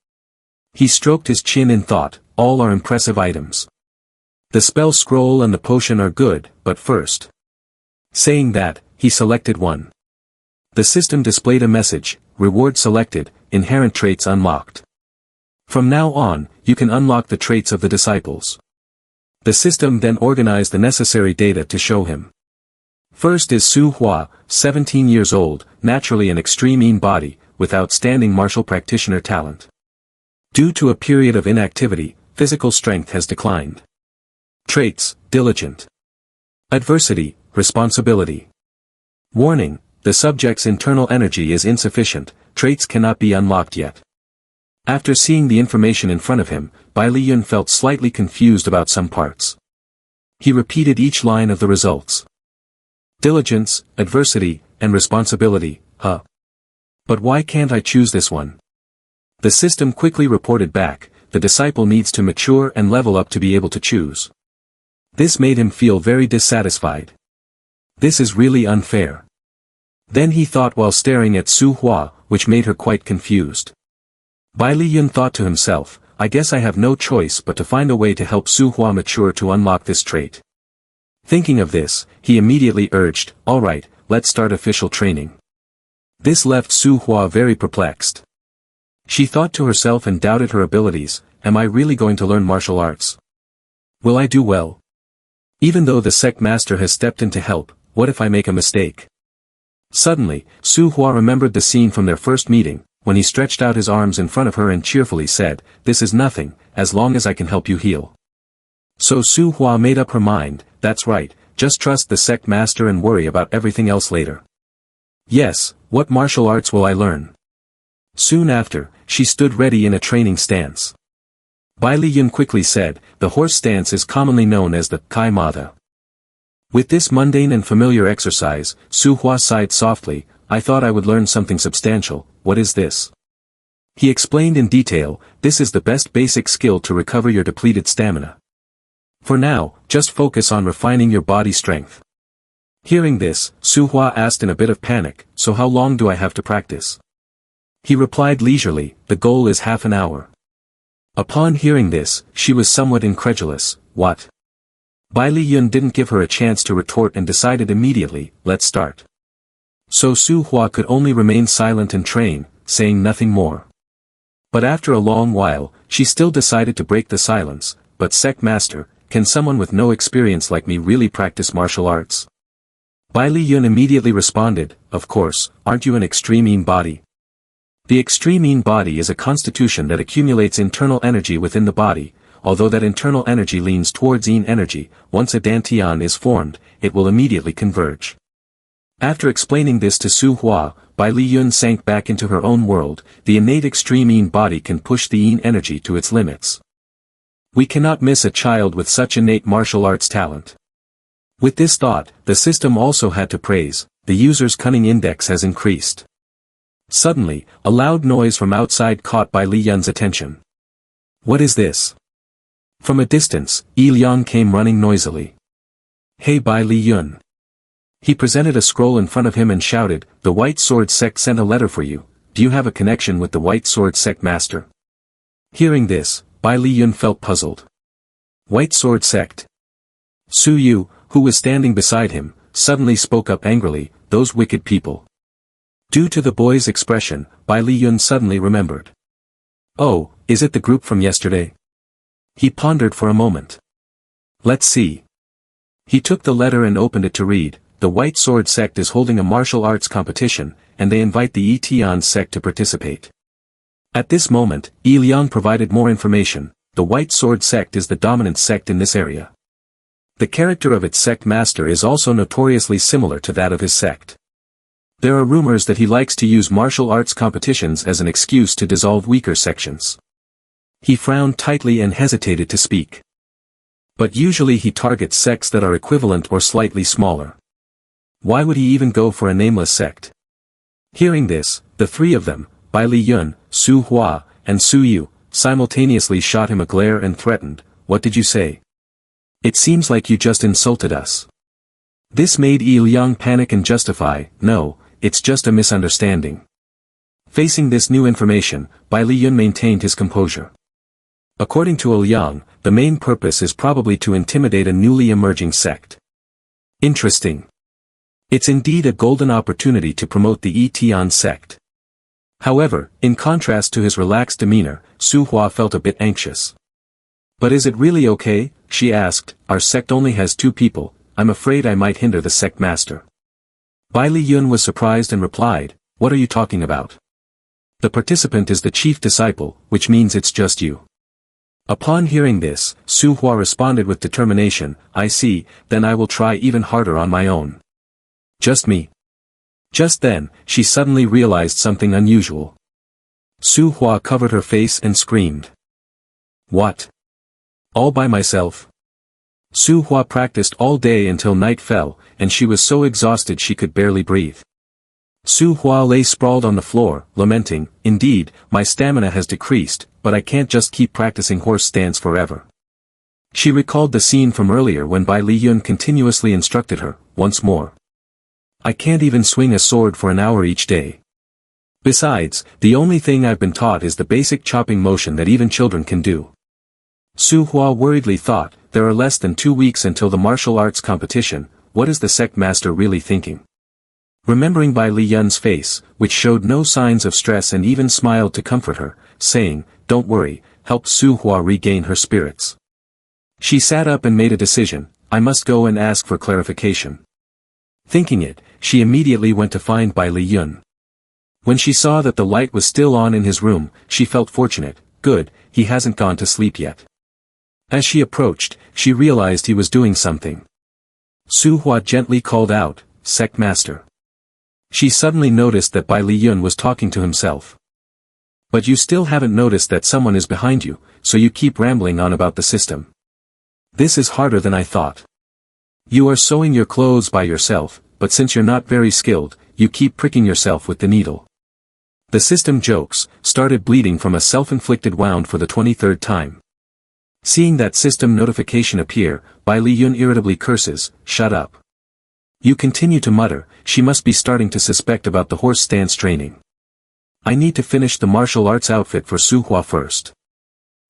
He stroked his chin in thought, all are impressive items. The spell scroll and the potion are good, but first. Saying that, he selected one. The system displayed a message, reward selected, inherent traits unlocked. From now on, you can unlock the traits of the disciples. The system then organized the necessary data to show him. First is Su Hua, 17 years old, naturally an extreme body, with outstanding martial practitioner talent. Due to a period of inactivity, physical strength has declined. Traits, diligent. Adversity, responsibility. Warning, the subject's internal energy is insufficient, traits cannot be unlocked yet. After seeing the information in front of him, Bai Li Yun felt slightly confused about some parts. He repeated each line of the results. Diligence, adversity, and responsibility, But why can't I choose this one? The system quickly reported back, the disciple needs to mature and level up to be able to choose. This made him feel very dissatisfied. This is really unfair. Then he thought while staring at Su Hua, which made her quite confused. Bai Li Yun thought to himself, I guess I have no choice but to find a way to help Su Hua mature to unlock this trait. Thinking of this, he immediately urged, alright, let's start official training. This left Su Hua very perplexed. She thought to herself and doubted her abilities, am I really going to learn martial arts? Will I do well? Even though the sect master has stepped in to help, what if I make a mistake? Suddenly, Su Hua remembered the scene from their first meeting, when he stretched out his arms in front of her and cheerfully said, this is nothing, as long as I can help you heal. So Su Hua made up her mind, that's right, just trust the sect master and worry about everything else later. Yes, what martial arts will I learn? Soon after, she stood ready in a training stance. Bai Li Yun quickly said, the horse stance is commonly known as the Kai Mata. With this mundane and familiar exercise, Su Hua sighed softly, I thought I would learn something substantial, what is this? He explained in detail, this is the best basic skill to recover your depleted stamina. For now, just focus on refining your body strength. Hearing this, Su Hua asked in a bit of panic, so how long do I have to practice? He replied leisurely, the goal is half an hour. Upon hearing this, she was somewhat incredulous, what? Bai Li Yun didn't give her a chance to retort and decided immediately, let's start. So Su Hua could only remain silent and train, saying nothing more. But after a long while, she still decided to break the silence, but sect master, can someone with no experience like me really practice martial arts? Bai Li Yun immediately responded, of course, aren't you an extreme yin body? The extreme yin body is a constitution that accumulates internal energy within the body. Although that internal energy leans towards yin energy, once a dantian is formed, it will immediately converge. After explaining this to Su Hua, Bai Li Yun sank back into her own world, the innate extreme yin body can push the yin energy to its limits. We cannot miss a child with such innate martial arts talent. With this thought, the system also had to praise, the user's cunning index has increased. Suddenly, a loud noise from outside caught Bai Li Yun's attention. What is this? From a distance, Yi Liang came running noisily. Hey Bai Li Yun. He presented a scroll in front of him and shouted, the White Sword Sect sent a letter for you, do you have a connection with the White Sword Sect master? Hearing this, Bai Li Yun felt puzzled. White Sword Sect. Su Yu, who was standing beside him, suddenly spoke up angrily, those wicked people. Due to the boy's expression, Bai Li Yun suddenly remembered. Oh, is it the group from yesterday? He pondered for a moment. Let's see. He took the letter and opened it to read, the White Sword Sect is holding a martial arts competition, and they invite the Yitian sect to participate. At this moment, Yi Liang provided more information, the White Sword Sect is the dominant sect in this area. The character of its sect master is also notoriously similar to that of his sect. There are rumors that he likes to use martial arts competitions as an excuse to dissolve weaker sections. He frowned tightly and hesitated to speak. But usually he targets sects that are equivalent or slightly smaller. Why would he even go for a nameless sect? Hearing this, the three of them, Bai Li Yun, Su Hua, and Su Yu, simultaneously shot him a glare and threatened, what did you say? It seems like you just insulted us. This made Yi Liang panic and justify, no, it's just a misunderstanding. Facing this new information, Bai Li Yun maintained his composure. According to Liang, the main purpose is probably to intimidate a newly emerging sect. Interesting. It's indeed a golden opportunity to promote the Yitian sect. However, in contrast to his relaxed demeanor, Su Hua felt a bit anxious. But is it really okay? She asked, our sect only has 2 people, I'm afraid I might hinder the sect master. Bai Li Yun was surprised and replied, what are you talking about? The participant is the chief disciple, which means it's just you. Upon hearing this, Su Hua responded with determination, I see, then I will try even harder on my own. Just me. Just then, she suddenly realized something unusual. Su Hua covered her face and screamed. What? All by myself? Su Hua practiced all day until night fell, and she was so exhausted she could barely breathe. Su Hua lay sprawled on the floor, lamenting, indeed, my stamina has decreased, but I can't just keep practicing horse stance forever. She recalled the scene from earlier when Bai Li Yun continuously instructed her, once more. I can't even swing a sword for an hour each day. Besides, the only thing I've been taught is the basic chopping motion that even children can do. Su Hua worriedly thought, there are less than 2 weeks until the martial arts competition, what is the sect master really thinking? Remembering Bai Li Yun's face, which showed no signs of stress and even smiled to comfort her, saying, don't worry, helped Su Hua regain her spirits. She sat up and made a decision, I must go and ask for clarification. Thinking it, she immediately went to find Bai Li Yun. When she saw that the light was still on in his room, she felt fortunate, good, he hasn't gone to sleep yet. As she approached, she realized he was doing something. Su Hua gently called out, Sect Master. She suddenly noticed that Bai Li Yun was talking to himself. But you still haven't noticed that someone is behind you, so you keep rambling on about the system. This is harder than I thought. You are sewing your clothes by yourself, but since you're not very skilled, you keep pricking yourself with the needle. The system jokes, started bleeding from a self-inflicted wound for the 23rd time. Seeing that system notification appear, Bai Li Yun irritably curses, shut up. You continue to mutter, she must be starting to suspect about the horse stance training. I need to finish the martial arts outfit for Su Hua first.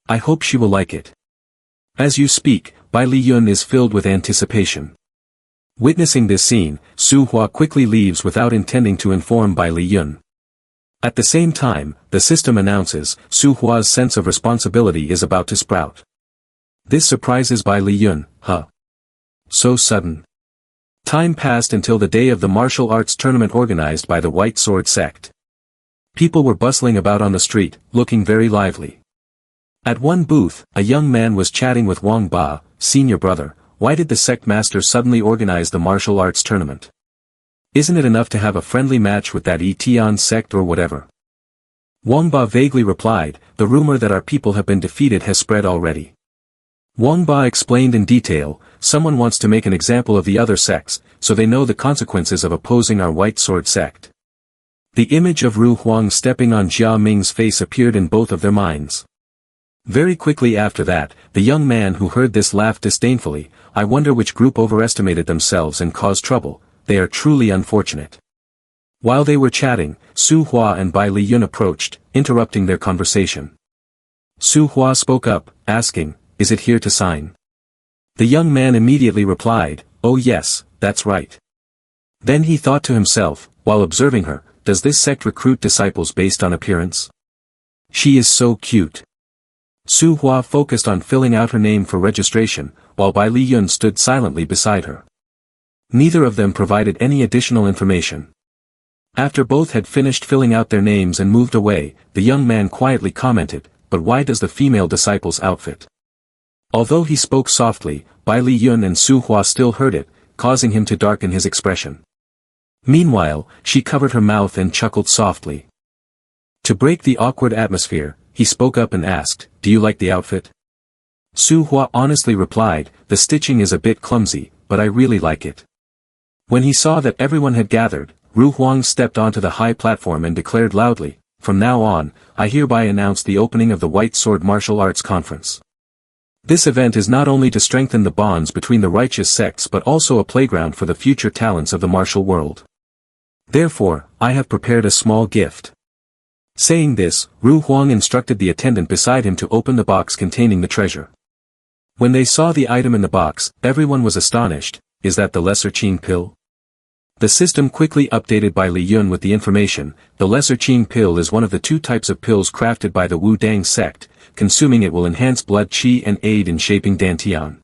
I hope she will like it. As you speak, Bai Li Yun is filled with anticipation. Witnessing this scene, Su Hua quickly leaves without intending to inform Bai Li Yun. At the same time, the system announces, Su Hua's sense of responsibility is about to sprout. This surprises Bai Li Yun, huh? So sudden. Time passed until the day of the martial arts tournament organized by the White Sword Sect. People were bustling about on the street, looking very lively. At one booth, a young man was chatting with Wang Ba, senior brother, why did the sect master suddenly organize the martial arts tournament? Isn't it enough to have a friendly match with that Etian sect or whatever? Wang Ba vaguely replied, the rumor that our people have been defeated has spread already. Wang Ba explained in detail, someone wants to make an example of the other sects, so they know the consequences of opposing our White Sword Sect. The image of Ru Huang stepping on Jia Ming's face appeared in both of their minds. Very quickly after that, the young man who heard this laughed disdainfully, I wonder which group overestimated themselves and caused trouble, they are truly unfortunate. While they were chatting, Su Hua and Bai Li Yun approached, interrupting their conversation. Su Hua spoke up, asking, is it here to sign? The young man immediately replied, oh yes, that's right. Then he thought to himself, while observing her, does this sect recruit disciples based on appearance? She is so cute. Su Hua focused on filling out her name for registration, while Bai Li Yun stood silently beside her. Neither of them provided any additional information. After both had finished filling out their names and moved away, the young man quietly commented, but why does the female disciple's outfit? Although he spoke softly, Bai Li Yun and Su Hua still heard it, causing him to darken his expression. Meanwhile, she covered her mouth and chuckled softly. To break the awkward atmosphere, he spoke up and asked, do you like the outfit? Su Hua honestly replied, the stitching is a bit clumsy, but I really like it. When he saw that everyone had gathered, Ru Huang stepped onto the high platform and declared loudly, from now on, I hereby announce the opening of the White Sword Martial Arts Conference. This event is not only to strengthen the bonds between the righteous sects but also a playground for the future talents of the martial world. Therefore, I have prepared a small gift. Saying this, Ru Huang instructed the attendant beside him to open the box containing the treasure. When they saw the item in the box, everyone was astonished, is that the Lesser Qing pill? The system quickly updated Bai Li Yun with the information, the Lesser Qing pill is one of the 2 types of pills crafted by the Wu Dang sect, consuming it will enhance blood qi and aid in shaping dantian.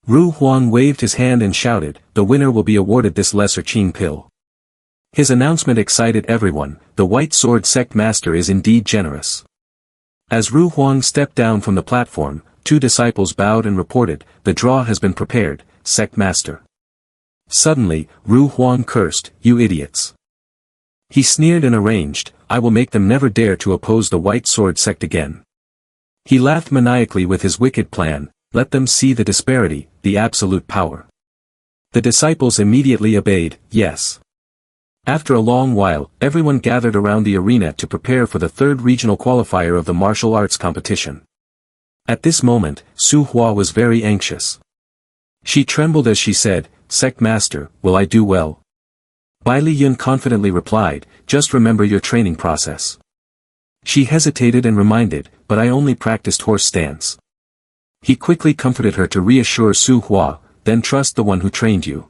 Ru Huang waved his hand and shouted, the winner will be awarded this Lesser Qing pill. His announcement excited everyone, the White Sword Sect Master is indeed generous. As Ru Huang stepped down from the platform, 2 disciples bowed and reported, the draw has been prepared, Sect Master. Suddenly, Ru Huang cursed, you idiots. He sneered and arranged, I will make them never dare to oppose the White Sword Sect again. He laughed maniacally with his wicked plan, let them see the disparity, the absolute power. The disciples immediately obeyed, yes. After a long while, everyone gathered around the arena to prepare for the 3rd regional qualifier of the martial arts competition. At this moment, Su Hua was very anxious. She trembled as she said, Sect Master, will I do well? Bai Li Yun confidently replied, just remember your training process. She hesitated and reminded, but I only practiced horse stance. He quickly comforted her to reassure Su Hua, then trust the one who trained you.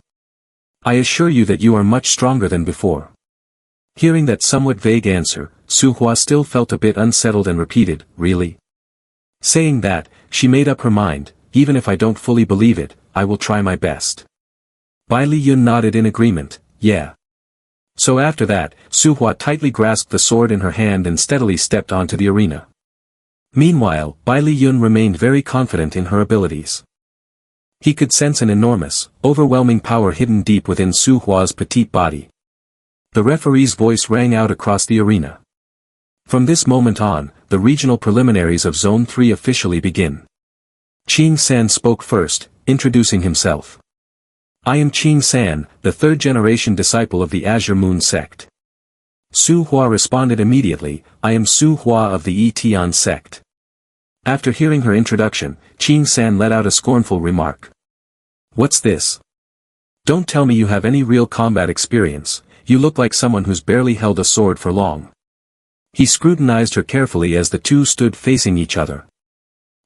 I assure you that you are much stronger than before. Hearing that somewhat vague answer, Su Hua still felt a bit unsettled and repeated, really? Saying that, she made up her mind, even if I don't fully believe it, I will try my best. Bai Li Yun nodded in agreement, yeah. So after that, Su Hua tightly grasped the sword in her hand and steadily stepped onto the arena. Meanwhile, Bai Li Yun remained very confident in her abilities. He could sense an enormous, overwhelming power hidden deep within Su Hua's petite body. The referee's voice rang out across the arena. From this moment on, the regional preliminaries of Zone 3 officially begin. Qing San spoke first, introducing himself. I am Qing San, the third-generation disciple of the Azure Moon Sect. Su Hua responded immediately, I am Su Hua of the Etion Sect. After hearing her introduction, Qing San let out a scornful remark. What's this? Don't tell me you have any real combat experience, you look like someone who's barely held a sword for long. He scrutinized her carefully as the two stood facing each other.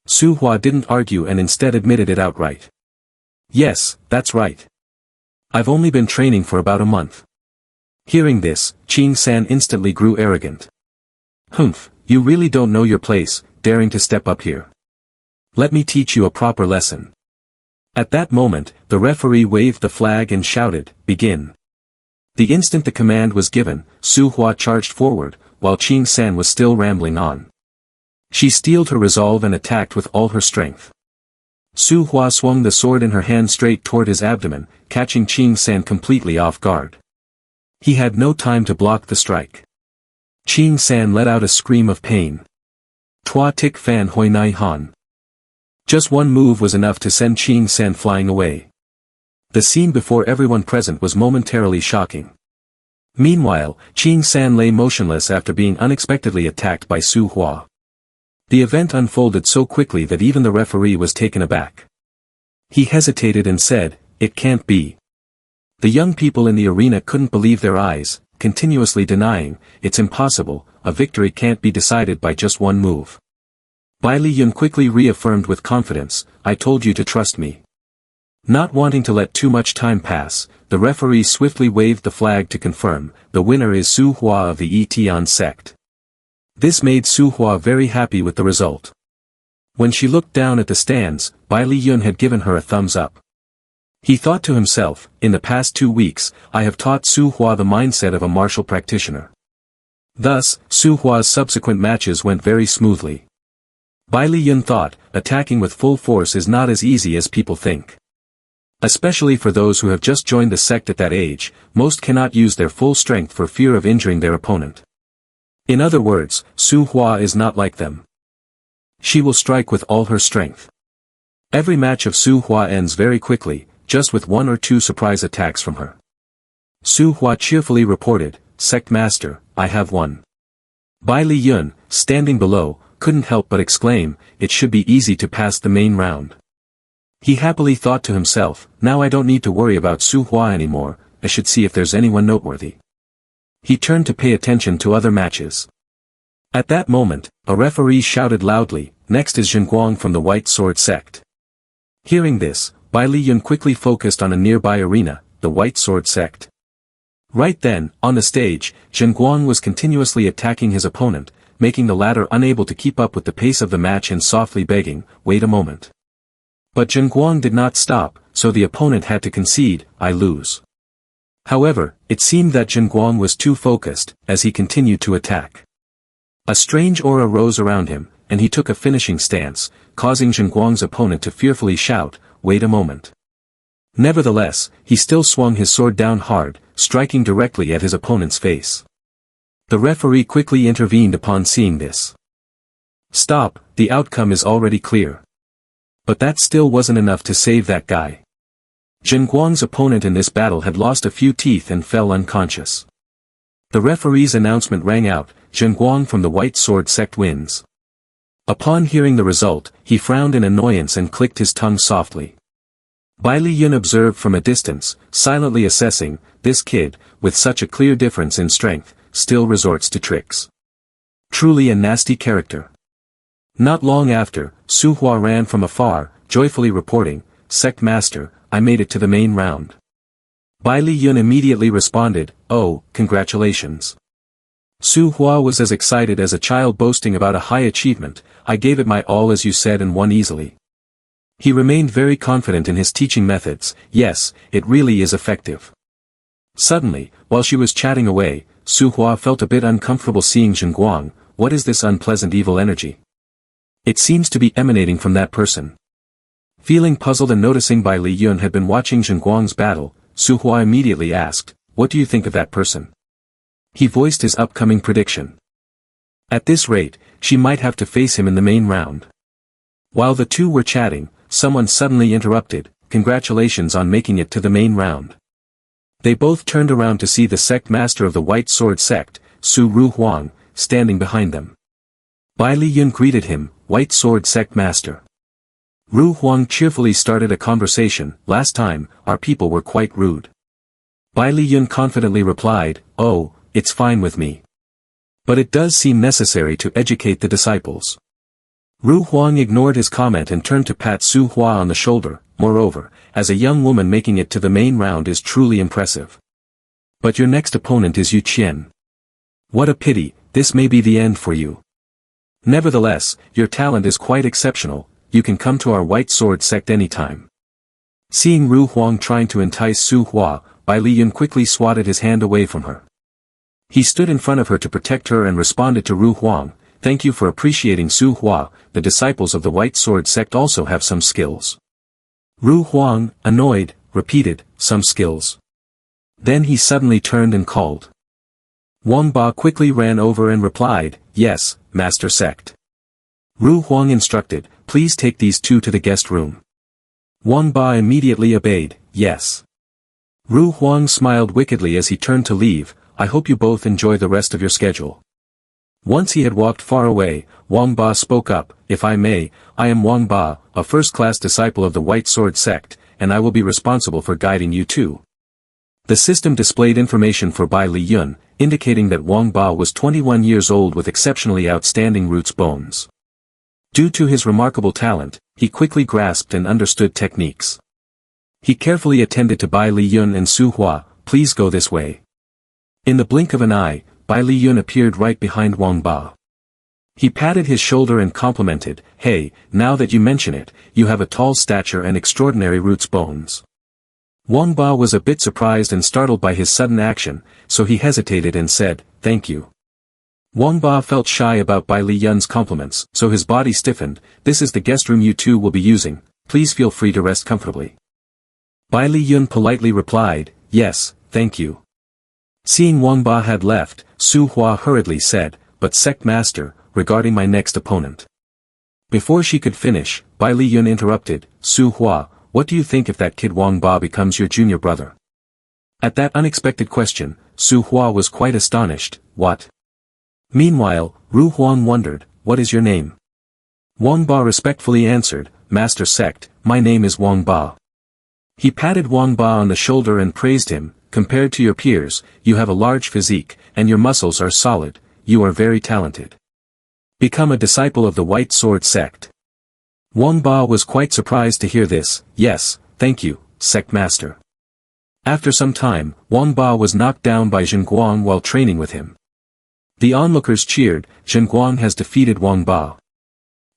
Su Hua didn't argue and instead admitted it outright. Yes, that's right. I've only been training for about a month. Hearing this, Qing San instantly grew arrogant. Humph, you really don't know your place, daring to step up here. Let me teach you a proper lesson. At that moment, the referee waved the flag and shouted, begin. The instant the command was given, Su Hua charged forward, while Qing San was still rambling on. She steeled her resolve and attacked with all her strength. Su Hua swung the sword in her hand straight toward his abdomen, catching Qing San completely off guard. He had no time to block the strike. Qing San let out a scream of pain. Tua tik fan hoi nai han. Just one move was enough to send Qing San flying away. The scene before everyone present was momentarily shocking. Meanwhile, Qing San lay motionless after being unexpectedly attacked by Su Hua. The event unfolded so quickly that even the referee was taken aback. He hesitated and said, it can't be. The young people in the arena couldn't believe their eyes, continuously denying, it's impossible, a victory can't be decided by just one move. Bai Li Yun quickly reaffirmed with confidence, I told you to trust me. Not wanting to let too much time pass, the referee swiftly waved the flag to confirm, the winner is Su Hua of the Etion Sect. This made Su Hua very happy with the result. When she looked down at the stands, Bai Li Yun had given her a thumbs up. He thought to himself, in the past 2 weeks, I have taught Su Hua the mindset of a martial practitioner. Thus, Su Hua's subsequent matches went very smoothly. Bai Li Yun thought, attacking with full force is not as easy as people think. Especially for those who have just joined the sect at that age, most cannot use their full strength for fear of injuring their opponent. In other words, Su Hua is not like them. She will strike with all her strength. Every match of Su Hua ends very quickly, just with 1 or 2 surprise attacks from her. Su Hua cheerfully reported, Sect Master, I have won. Bai Li Yun, standing below, couldn't help but exclaim, it should be easy to pass the main round. He happily thought to himself, now I don't need to worry about Su Hua anymore, I should see if there's anyone noteworthy. He turned to pay attention to other matches. At that moment, a referee shouted loudly, next is Zhenguang from the White Sword Sect. Hearing this, Bai Li Yun quickly focused on a nearby arena, the White Sword Sect. Right then, on the stage, Zhenguang was continuously attacking his opponent, making the latter unable to keep up with the pace of the match and softly begging, wait a moment. But Zhenguang did not stop, so the opponent had to concede, I lose. However, it seemed that Zhenguang was too focused, as he continued to attack. A strange aura rose around him, and he took a finishing stance, causing Zhenguang's opponent to fearfully shout, wait a moment. Nevertheless, he still swung his sword down hard, striking directly at his opponent's face. The referee quickly intervened upon seeing this. Stop, the outcome is already clear. But that still wasn't enough to save that guy. Zhenguang's opponent in this battle had lost a few teeth and fell unconscious. The referee's announcement rang out, Zhenguang from the White Sword Sect wins. Upon hearing the result, he frowned in annoyance and clicked his tongue softly. Bai Li Yun observed from a distance, silently assessing, this kid, with such a clear difference in strength, still resorts to tricks. Truly a nasty character. Not long after, Su Hua ran from afar, joyfully reporting, "Sect Master, I made it to the main round." Bai Li Yun immediately responded, "Oh, congratulations." Su Hua was as excited as a child boasting about a high achievement. "I gave it my all as you said and won easily." He remained very confident in his teaching methods. Yes, it really is effective. Suddenly, while she was chatting away, Su Hua felt a bit uncomfortable seeing Zhen Guang. What is this unpleasant evil energy? It seems to be emanating from that person. Feeling puzzled and noticing Bai Li Yun had been watching Zhen Guang's battle, Su Hua immediately asked, "What do you think of that person?" He voiced his upcoming prediction. At this rate, she might have to face him in the main round. While the two were chatting, someone suddenly interrupted, "Congratulations on making it to the main round." They both turned around to see the sect master of the White Sword Sect, Su Ru Huang, standing behind them. Bai Li Yun greeted him, "White Sword Sect Master." Ru Huang cheerfully started a conversation. "Last time, our people were quite rude." Bai Li Yun confidently replied, "Oh, it's fine with me. But it does seem necessary to educate the disciples." Ru Huang ignored his comment and turned to pat Su Hua on the shoulder. "Moreover, as a young woman making it to the main round is truly impressive. But your next opponent is Yu Qian. What a pity, this may be the end for you. Nevertheless, your talent is quite exceptional, you can come to our White Sword Sect anytime." Seeing Ru Huang trying to entice Su Hua, Bai Li Yun quickly swatted his hand away from her. He stood in front of her to protect her and responded to Ru Huang, "Thank you for appreciating Su Hua, the disciples of the White Sword Sect also have some skills." Ru Huang, annoyed, repeated, "Some skills." Then he suddenly turned and called. Wang Ba quickly ran over and replied, "Yes, Master Sect." Ru Huang instructed, "Please take these two to the guest room." Wang Ba immediately obeyed, "Yes." Ru Huang smiled wickedly as he turned to leave, "I hope you both enjoy the rest of your schedule." Once he had walked far away, Wang Ba spoke up, "If I may, I am Wang Ba, a first-class disciple of the White Sword Sect, and I will be responsible for guiding you too." The system displayed information for Bai Li Yun, indicating that Wang Ba was 21 years old with exceptionally outstanding roots bones. Due to his remarkable talent, he quickly grasped and understood techniques. He carefully attended to Bai Li Yun and Su Hua, "Please go this way." In the blink of an eye, Bai Li Yun appeared right behind Wang Ba. He patted his shoulder and complimented, "Hey, now that you mention it, you have a tall stature and extraordinary roots bones." Wang Ba was a bit surprised and startled by his sudden action, so he hesitated and said, "Thank you." Wang Ba felt shy about Bai Li Yun's compliments, so his body stiffened. "This is the guest room you two will be using, please feel free to rest comfortably." Bai Li Yun politely replied, "Yes, thank you." Seeing Wang Ba had left, Su Hua hurriedly said, "But Sect Master, regarding my next opponent." Before she could finish, Bai Li Yun interrupted, "Su Hua, what do you think if that kid Wang Ba becomes your junior brother?" At that unexpected question, Su Hua was quite astonished. "What?" Meanwhile, Ru Huang wondered, "What is your name?" Wang Ba respectfully answered, "Master Sect, my name is Wang Ba." He patted Wang Ba on the shoulder and praised him, "Compared to your peers, you have a large physique, and your muscles are solid, you are very talented. Become a disciple of the White Sword Sect." Wang Ba was quite surprised to hear this. "Yes, thank you, Sect Master." After some time, Wang Ba was knocked down by Zhen Guang while training with him. The onlookers cheered. "Zhen Guang has defeated Wang Ba.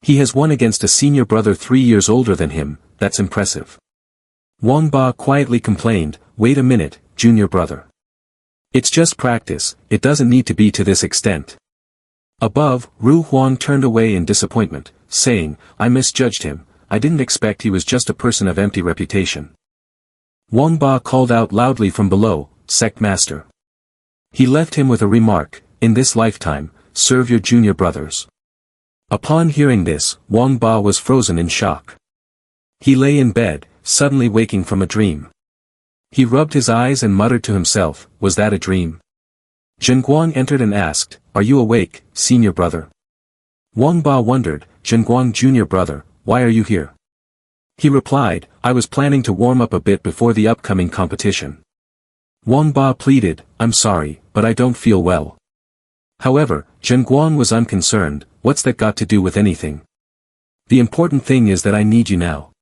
He has won against a senior brother 3 years older than him, that's impressive." Wang Ba quietly complained, "Wait a minute, junior brother. It's just practice, it doesn't need to be to this extent." Above, Ru Huang turned away in disappointment, saying, "I misjudged him, I didn't expect he was just a person of empty reputation." Wang Ba called out loudly from below, "Sect Master." He left him with a remark, "In this lifetime, serve your junior brothers." Upon hearing this, Wang Ba was frozen in shock. He lay in bed, suddenly waking from a dream. He rubbed his eyes and muttered to himself, "Was that a dream?" Zhen Guang entered and asked, "Are you awake, senior brother?" Wang Ba wondered, "Zhen Guang junior brother, why are you here?" He replied, "I was planning to warm up a bit before the upcoming competition." Wang Ba pleaded, "I'm sorry, but I don't feel well." However, Zhenguang was unconcerned. What's that got to do with anything? The important thing is that I need you now.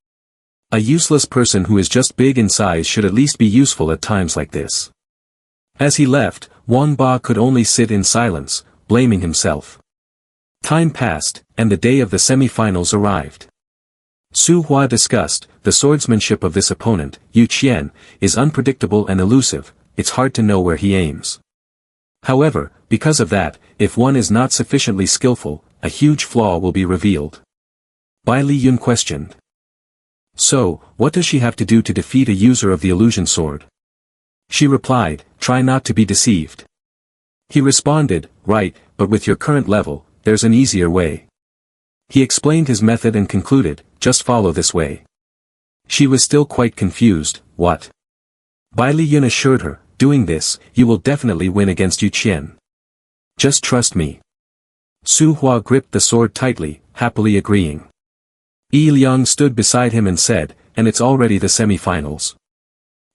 A useless person who is just big in size should at least be useful at times like this. As he left, Wang Ba could only sit in silence, blaming himself. Time passed, and the day of the semi-finals arrived. Su Hua discussed, the swordsmanship of this opponent, Yu Qian, is unpredictable and elusive, it's hard to know where he aims. However, because of that, if one is not sufficiently skillful, a huge flaw will be revealed. Bai Li Yun questioned. So, what does she have to do to defeat a user of the illusion sword? She replied, try not to be deceived. He responded, right, but with your current level, there's an easier way. He explained his method and concluded, just follow this way. She was still quite confused, what? Bai Li Yun assured her, doing this, you will definitely win against Yu Qian. Just trust me. Su Hua gripped the sword tightly, happily agreeing. Yi Liang stood beside him and said, and it's already the semi-finals.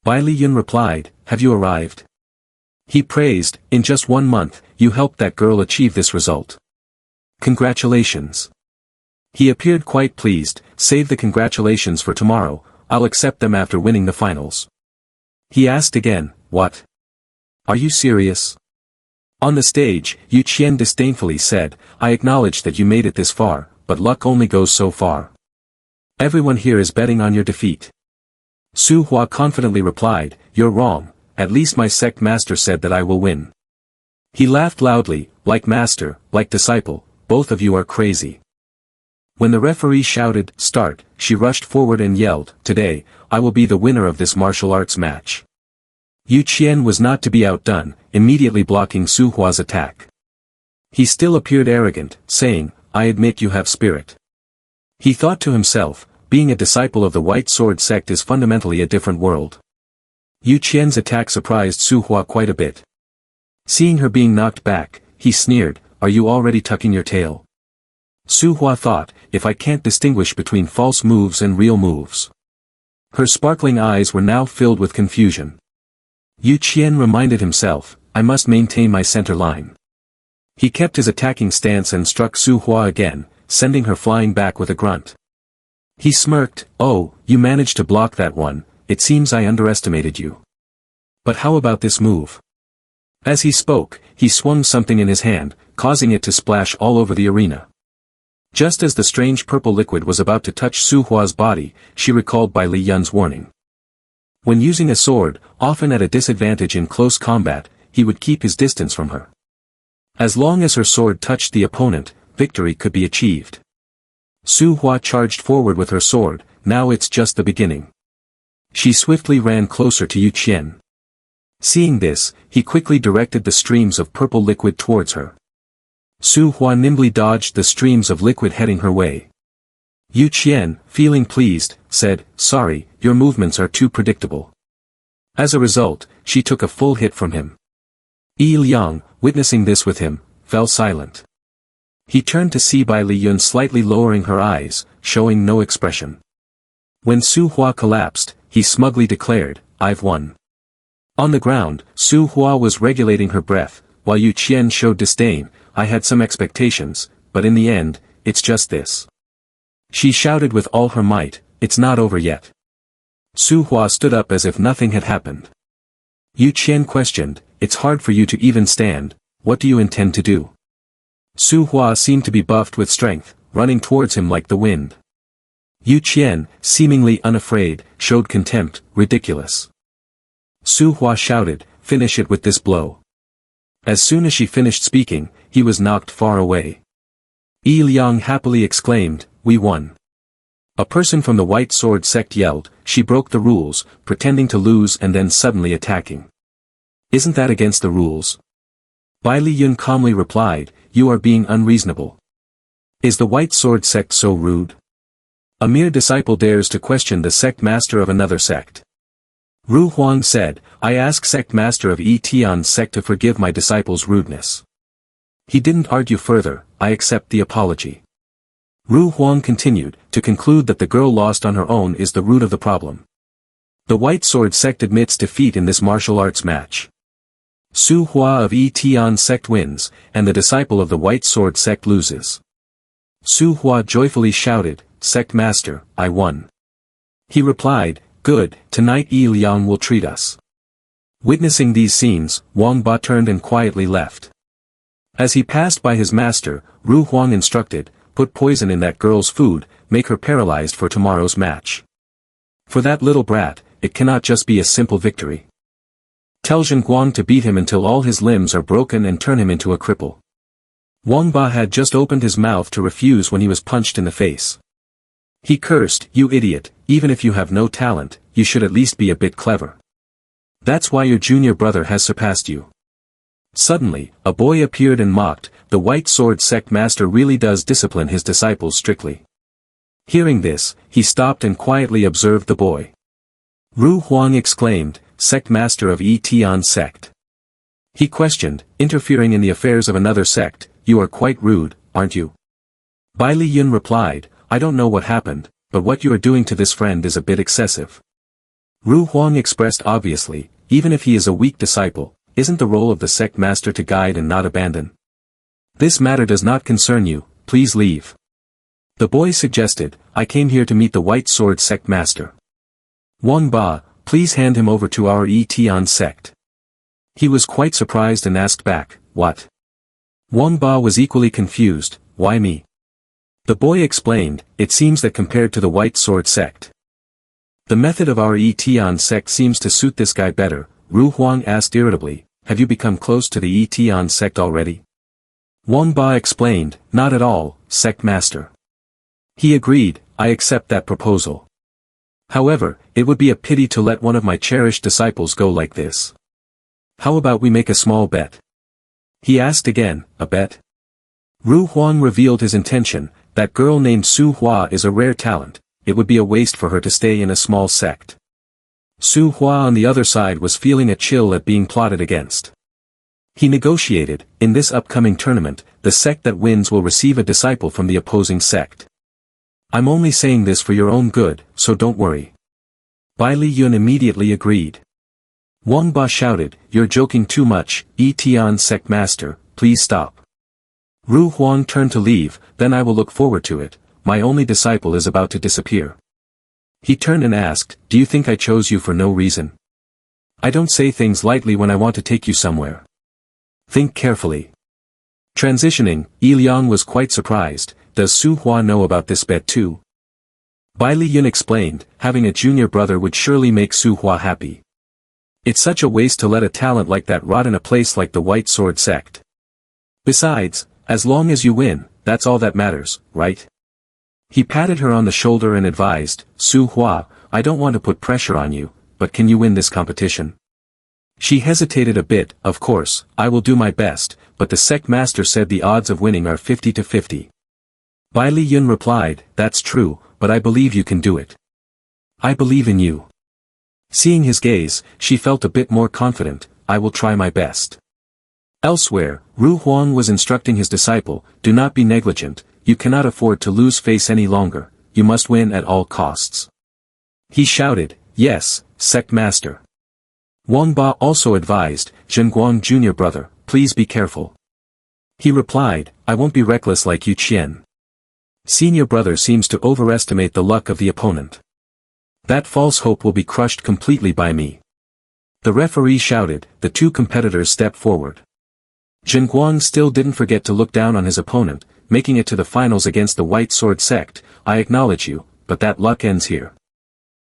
Bai Li Yun replied, have you arrived? He praised, in just 1 month, you helped that girl achieve this result. Congratulations. He appeared quite pleased, save the congratulations for tomorrow, I'll accept them after winning the finals. He asked again, what? Are you serious? On the stage, Yu Qian disdainfully said, I acknowledge that you made it this far, but luck only goes so far. Everyone here is betting on your defeat. Su Hua confidently replied, you're wrong, at least my sect master said that I will win. He laughed loudly, like master, like disciple, both of you are crazy. When the referee shouted, start, she rushed forward and yelled, today, I will be the winner of this martial arts match. Yu Qian was not to be outdone, immediately blocking Su Hua's attack. He still appeared arrogant, saying, I admit you have spirit. He thought to himself, being a disciple of the White Sword sect is fundamentally a different world. Yu Qian's attack surprised Su Hua quite a bit. Seeing her being knocked back, he sneered, are you already tucking your tail? Su Hua thought, if I can't distinguish between false moves and real moves. Her sparkling eyes were now filled with confusion. Yu Qian reminded himself, I must maintain my center line. He kept his attacking stance and struck Su Hua again, sending her flying back with a grunt. He smirked, oh, you managed to block that one, it seems I underestimated you. But how about this move? As he spoke, he swung something in his hand, causing it to splash all over the arena. Just as the strange purple liquid was about to touch Su Hua's body, she recalled Bai Li Yun's warning. When using a sword, often at a disadvantage in close combat, he would keep his distance from her. As long as her sword touched the opponent, victory could be achieved. Su Hua charged forward with her sword, now it's just the beginning. She swiftly ran closer to Yu Qian. Seeing this, he quickly directed the streams of purple liquid towards her. Su Hua nimbly dodged the streams of liquid heading her way. Yu Qian, feeling pleased, said, sorry, your movements are too predictable. As a result, she took a full hit from him. Yi Liang, witnessing this with him, fell silent. He turned to see Bai Li Yun slightly lowering her eyes, showing no expression. When Su Hua collapsed, he smugly declared, I've won. On the ground, Su Hua was regulating her breath, while Yu Qian showed disdain, I had some expectations, but in the end, it's just this. She shouted with all her might, it's not over yet. Su Hua stood up as if nothing had happened. Yu Qian questioned, it's hard for you to even stand, what do you intend to do? Su Hua seemed to be buffed with strength, running towards him like the wind. Yu Qian, seemingly unafraid, showed contempt, ridiculous. Su Hua shouted, finish it with this blow. As soon as she finished speaking, he was knocked far away. Yi Liang happily exclaimed, we won. A person from the White Sword sect yelled, she broke the rules, pretending to lose and then suddenly attacking. Isn't that against the rules? Bai Li Yun calmly replied, you are being unreasonable. Is the White Sword sect so rude? A mere disciple dares to question the sect master of another sect. Ru Huang said, I ask sect master of Tian's sect to forgive my disciple's rudeness. He didn't argue further, I accept the apology. Ru Huang continued, to conclude that the girl lost on her own is the root of the problem. The White Sword sect admits defeat in this martial arts match. Su Hua of Tian Sect wins, and the disciple of the White Sword Sect loses. Su Hua joyfully shouted, Sect Master, I won. He replied, good, tonight Yi Liang will treat us. Witnessing these scenes, Wang Ba turned and quietly left. As he passed by his master, Ru Huang instructed, put poison in that girl's food, make her paralyzed for tomorrow's match. For that little brat, it cannot just be a simple victory. Tell Zhenguang to beat him until all his limbs are broken and turn him into a cripple. Wang Ba had just opened his mouth to refuse when he was punched in the face. He cursed, you idiot, even if you have no talent, you should at least be a bit clever. That's why your junior brother has surpassed you. Suddenly, a boy appeared and mocked, the White Sword Sect Master really does discipline his disciples strictly. Hearing this, he stopped and quietly observed the boy. Ru Huang exclaimed, Sect Master of Tian Sect. He questioned, interfering in the affairs of another sect, you are quite rude, aren't you? Bai Li Yun replied, I don't know what happened, but what you are doing to this friend is a bit excessive. Ru Huang expressed obviously, even if he is a weak disciple, isn't the role of the sect master to guide and not abandon? This matter does not concern you, please leave. The boy suggested, I came here to meet the White Sword Sect Master. Wang Ba, please hand him over to our Tian sect. He was quite surprised and asked back, what? Wang Ba was equally confused, why me? The boy explained, it seems that compared to the White Sword Sect, the method of our Tian sect seems to suit this guy better. Ru Huang asked irritably, have you become close to the Tian sect already? Wang Ba explained, not at all, sect master. He agreed, I accept that proposal. However, it would be a pity to let one of my cherished disciples go like this. How about we make a small bet? He asked again, a bet? Ru Huang revealed his intention, that girl named Su Hua is a rare talent, it would be a waste for her to stay in a small sect. Su Hua on the other side was feeling a chill at being plotted against. He negotiated, in this upcoming tournament, the sect that wins will receive a disciple from the opposing sect. I'm only saying this for your own good, so don't worry. Bai Li Yun immediately agreed. Wang Ba shouted, you're joking too much, Tian sect master, please stop. Ru Huang turned to leave, then I will look forward to it, my only disciple is about to disappear. He turned and asked, do you think I chose you for no reason? I don't say things lightly when I want to take you somewhere. Think carefully. Transitioning, Yi Liang was quite surprised, does Su Hua know about this bet too? Bai Li Yun explained, having a junior brother would surely make Su Hua happy. It's such a waste to let a talent like that rot in a place like the White Sword Sect. Besides, as long as you win, that's all that matters, right? He patted her on the shoulder and advised, Su Hua, I don't want to put pressure on you, but can you win this competition? She hesitated a bit, of course, I will do my best, but the sect master said the odds of winning are 50-50. Bai Li Yun replied, that's true, but I believe you can do it. I believe in you. Seeing his gaze, she felt a bit more confident, I will try my best. Elsewhere, Ru Huang was instructing his disciple, do not be negligent, you cannot afford to lose face any longer, you must win at all costs. He shouted, yes, sect master. Wang Ba also advised, Zhenguang junior brother, please be careful. He replied, I won't be reckless like you Qian. Senior brother seems to overestimate the luck of the opponent. That false hope will be crushed completely by me. The referee shouted, the two competitors stepped forward. Zhenguang still didn't forget to look down on his opponent, making it to the finals against the White Sword Sect, I acknowledge you, but that luck ends here.